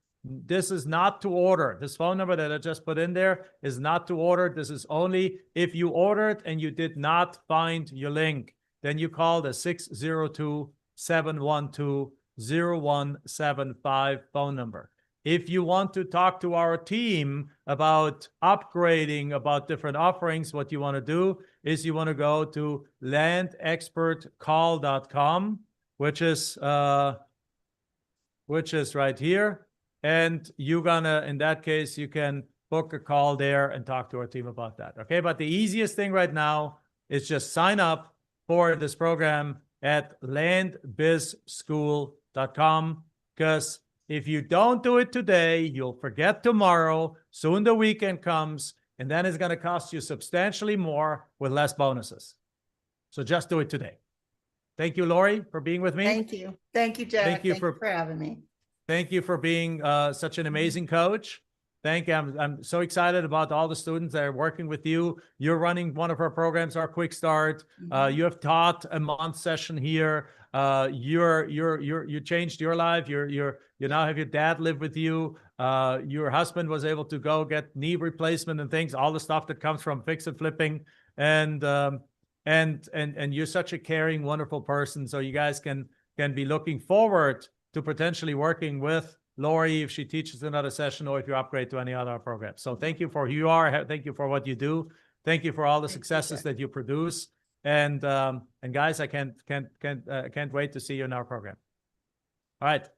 not to order. This phone number that I just put in there is not to order. This is only if you ordered and you did not find your link, then you call the 602-712-0175 phone number. If you want to talk to our team about upgrading, about different offerings, what you want to do is you want to go to landexpertcall.com, which is right here. And you're gonna, in that case, you can book a call there and talk to our team about that. Okay, but the easiest thing right now is just sign up for this program at landbizschool.com, because if you don't do it today, you'll forget tomorrow. Soon the weekend comes, and then it's going to cost you substantially more with less bonuses. So just do it today. Thank you, Lori, for being with me. Thank you. Thank you, Jack. Thank you for having me. Thank you for being such an amazing coach. Thank you. I'm so excited about all the students that are working with you. You're running one of our programs, our Quick Start. You have taught a month session here. You changed your life. You now have your dad live with you. Your husband was able to go get knee replacement and things, all the stuff that comes from fix and flipping. And you're such a caring, wonderful person. So you guys can be looking forward to potentially working with Lori if she teaches another session, or if you upgrade to any other program. So thank you for who you are. Thank you for what you do. Thank you for all the successes that you produce. And guys, I can't wait to see you in our program. All right.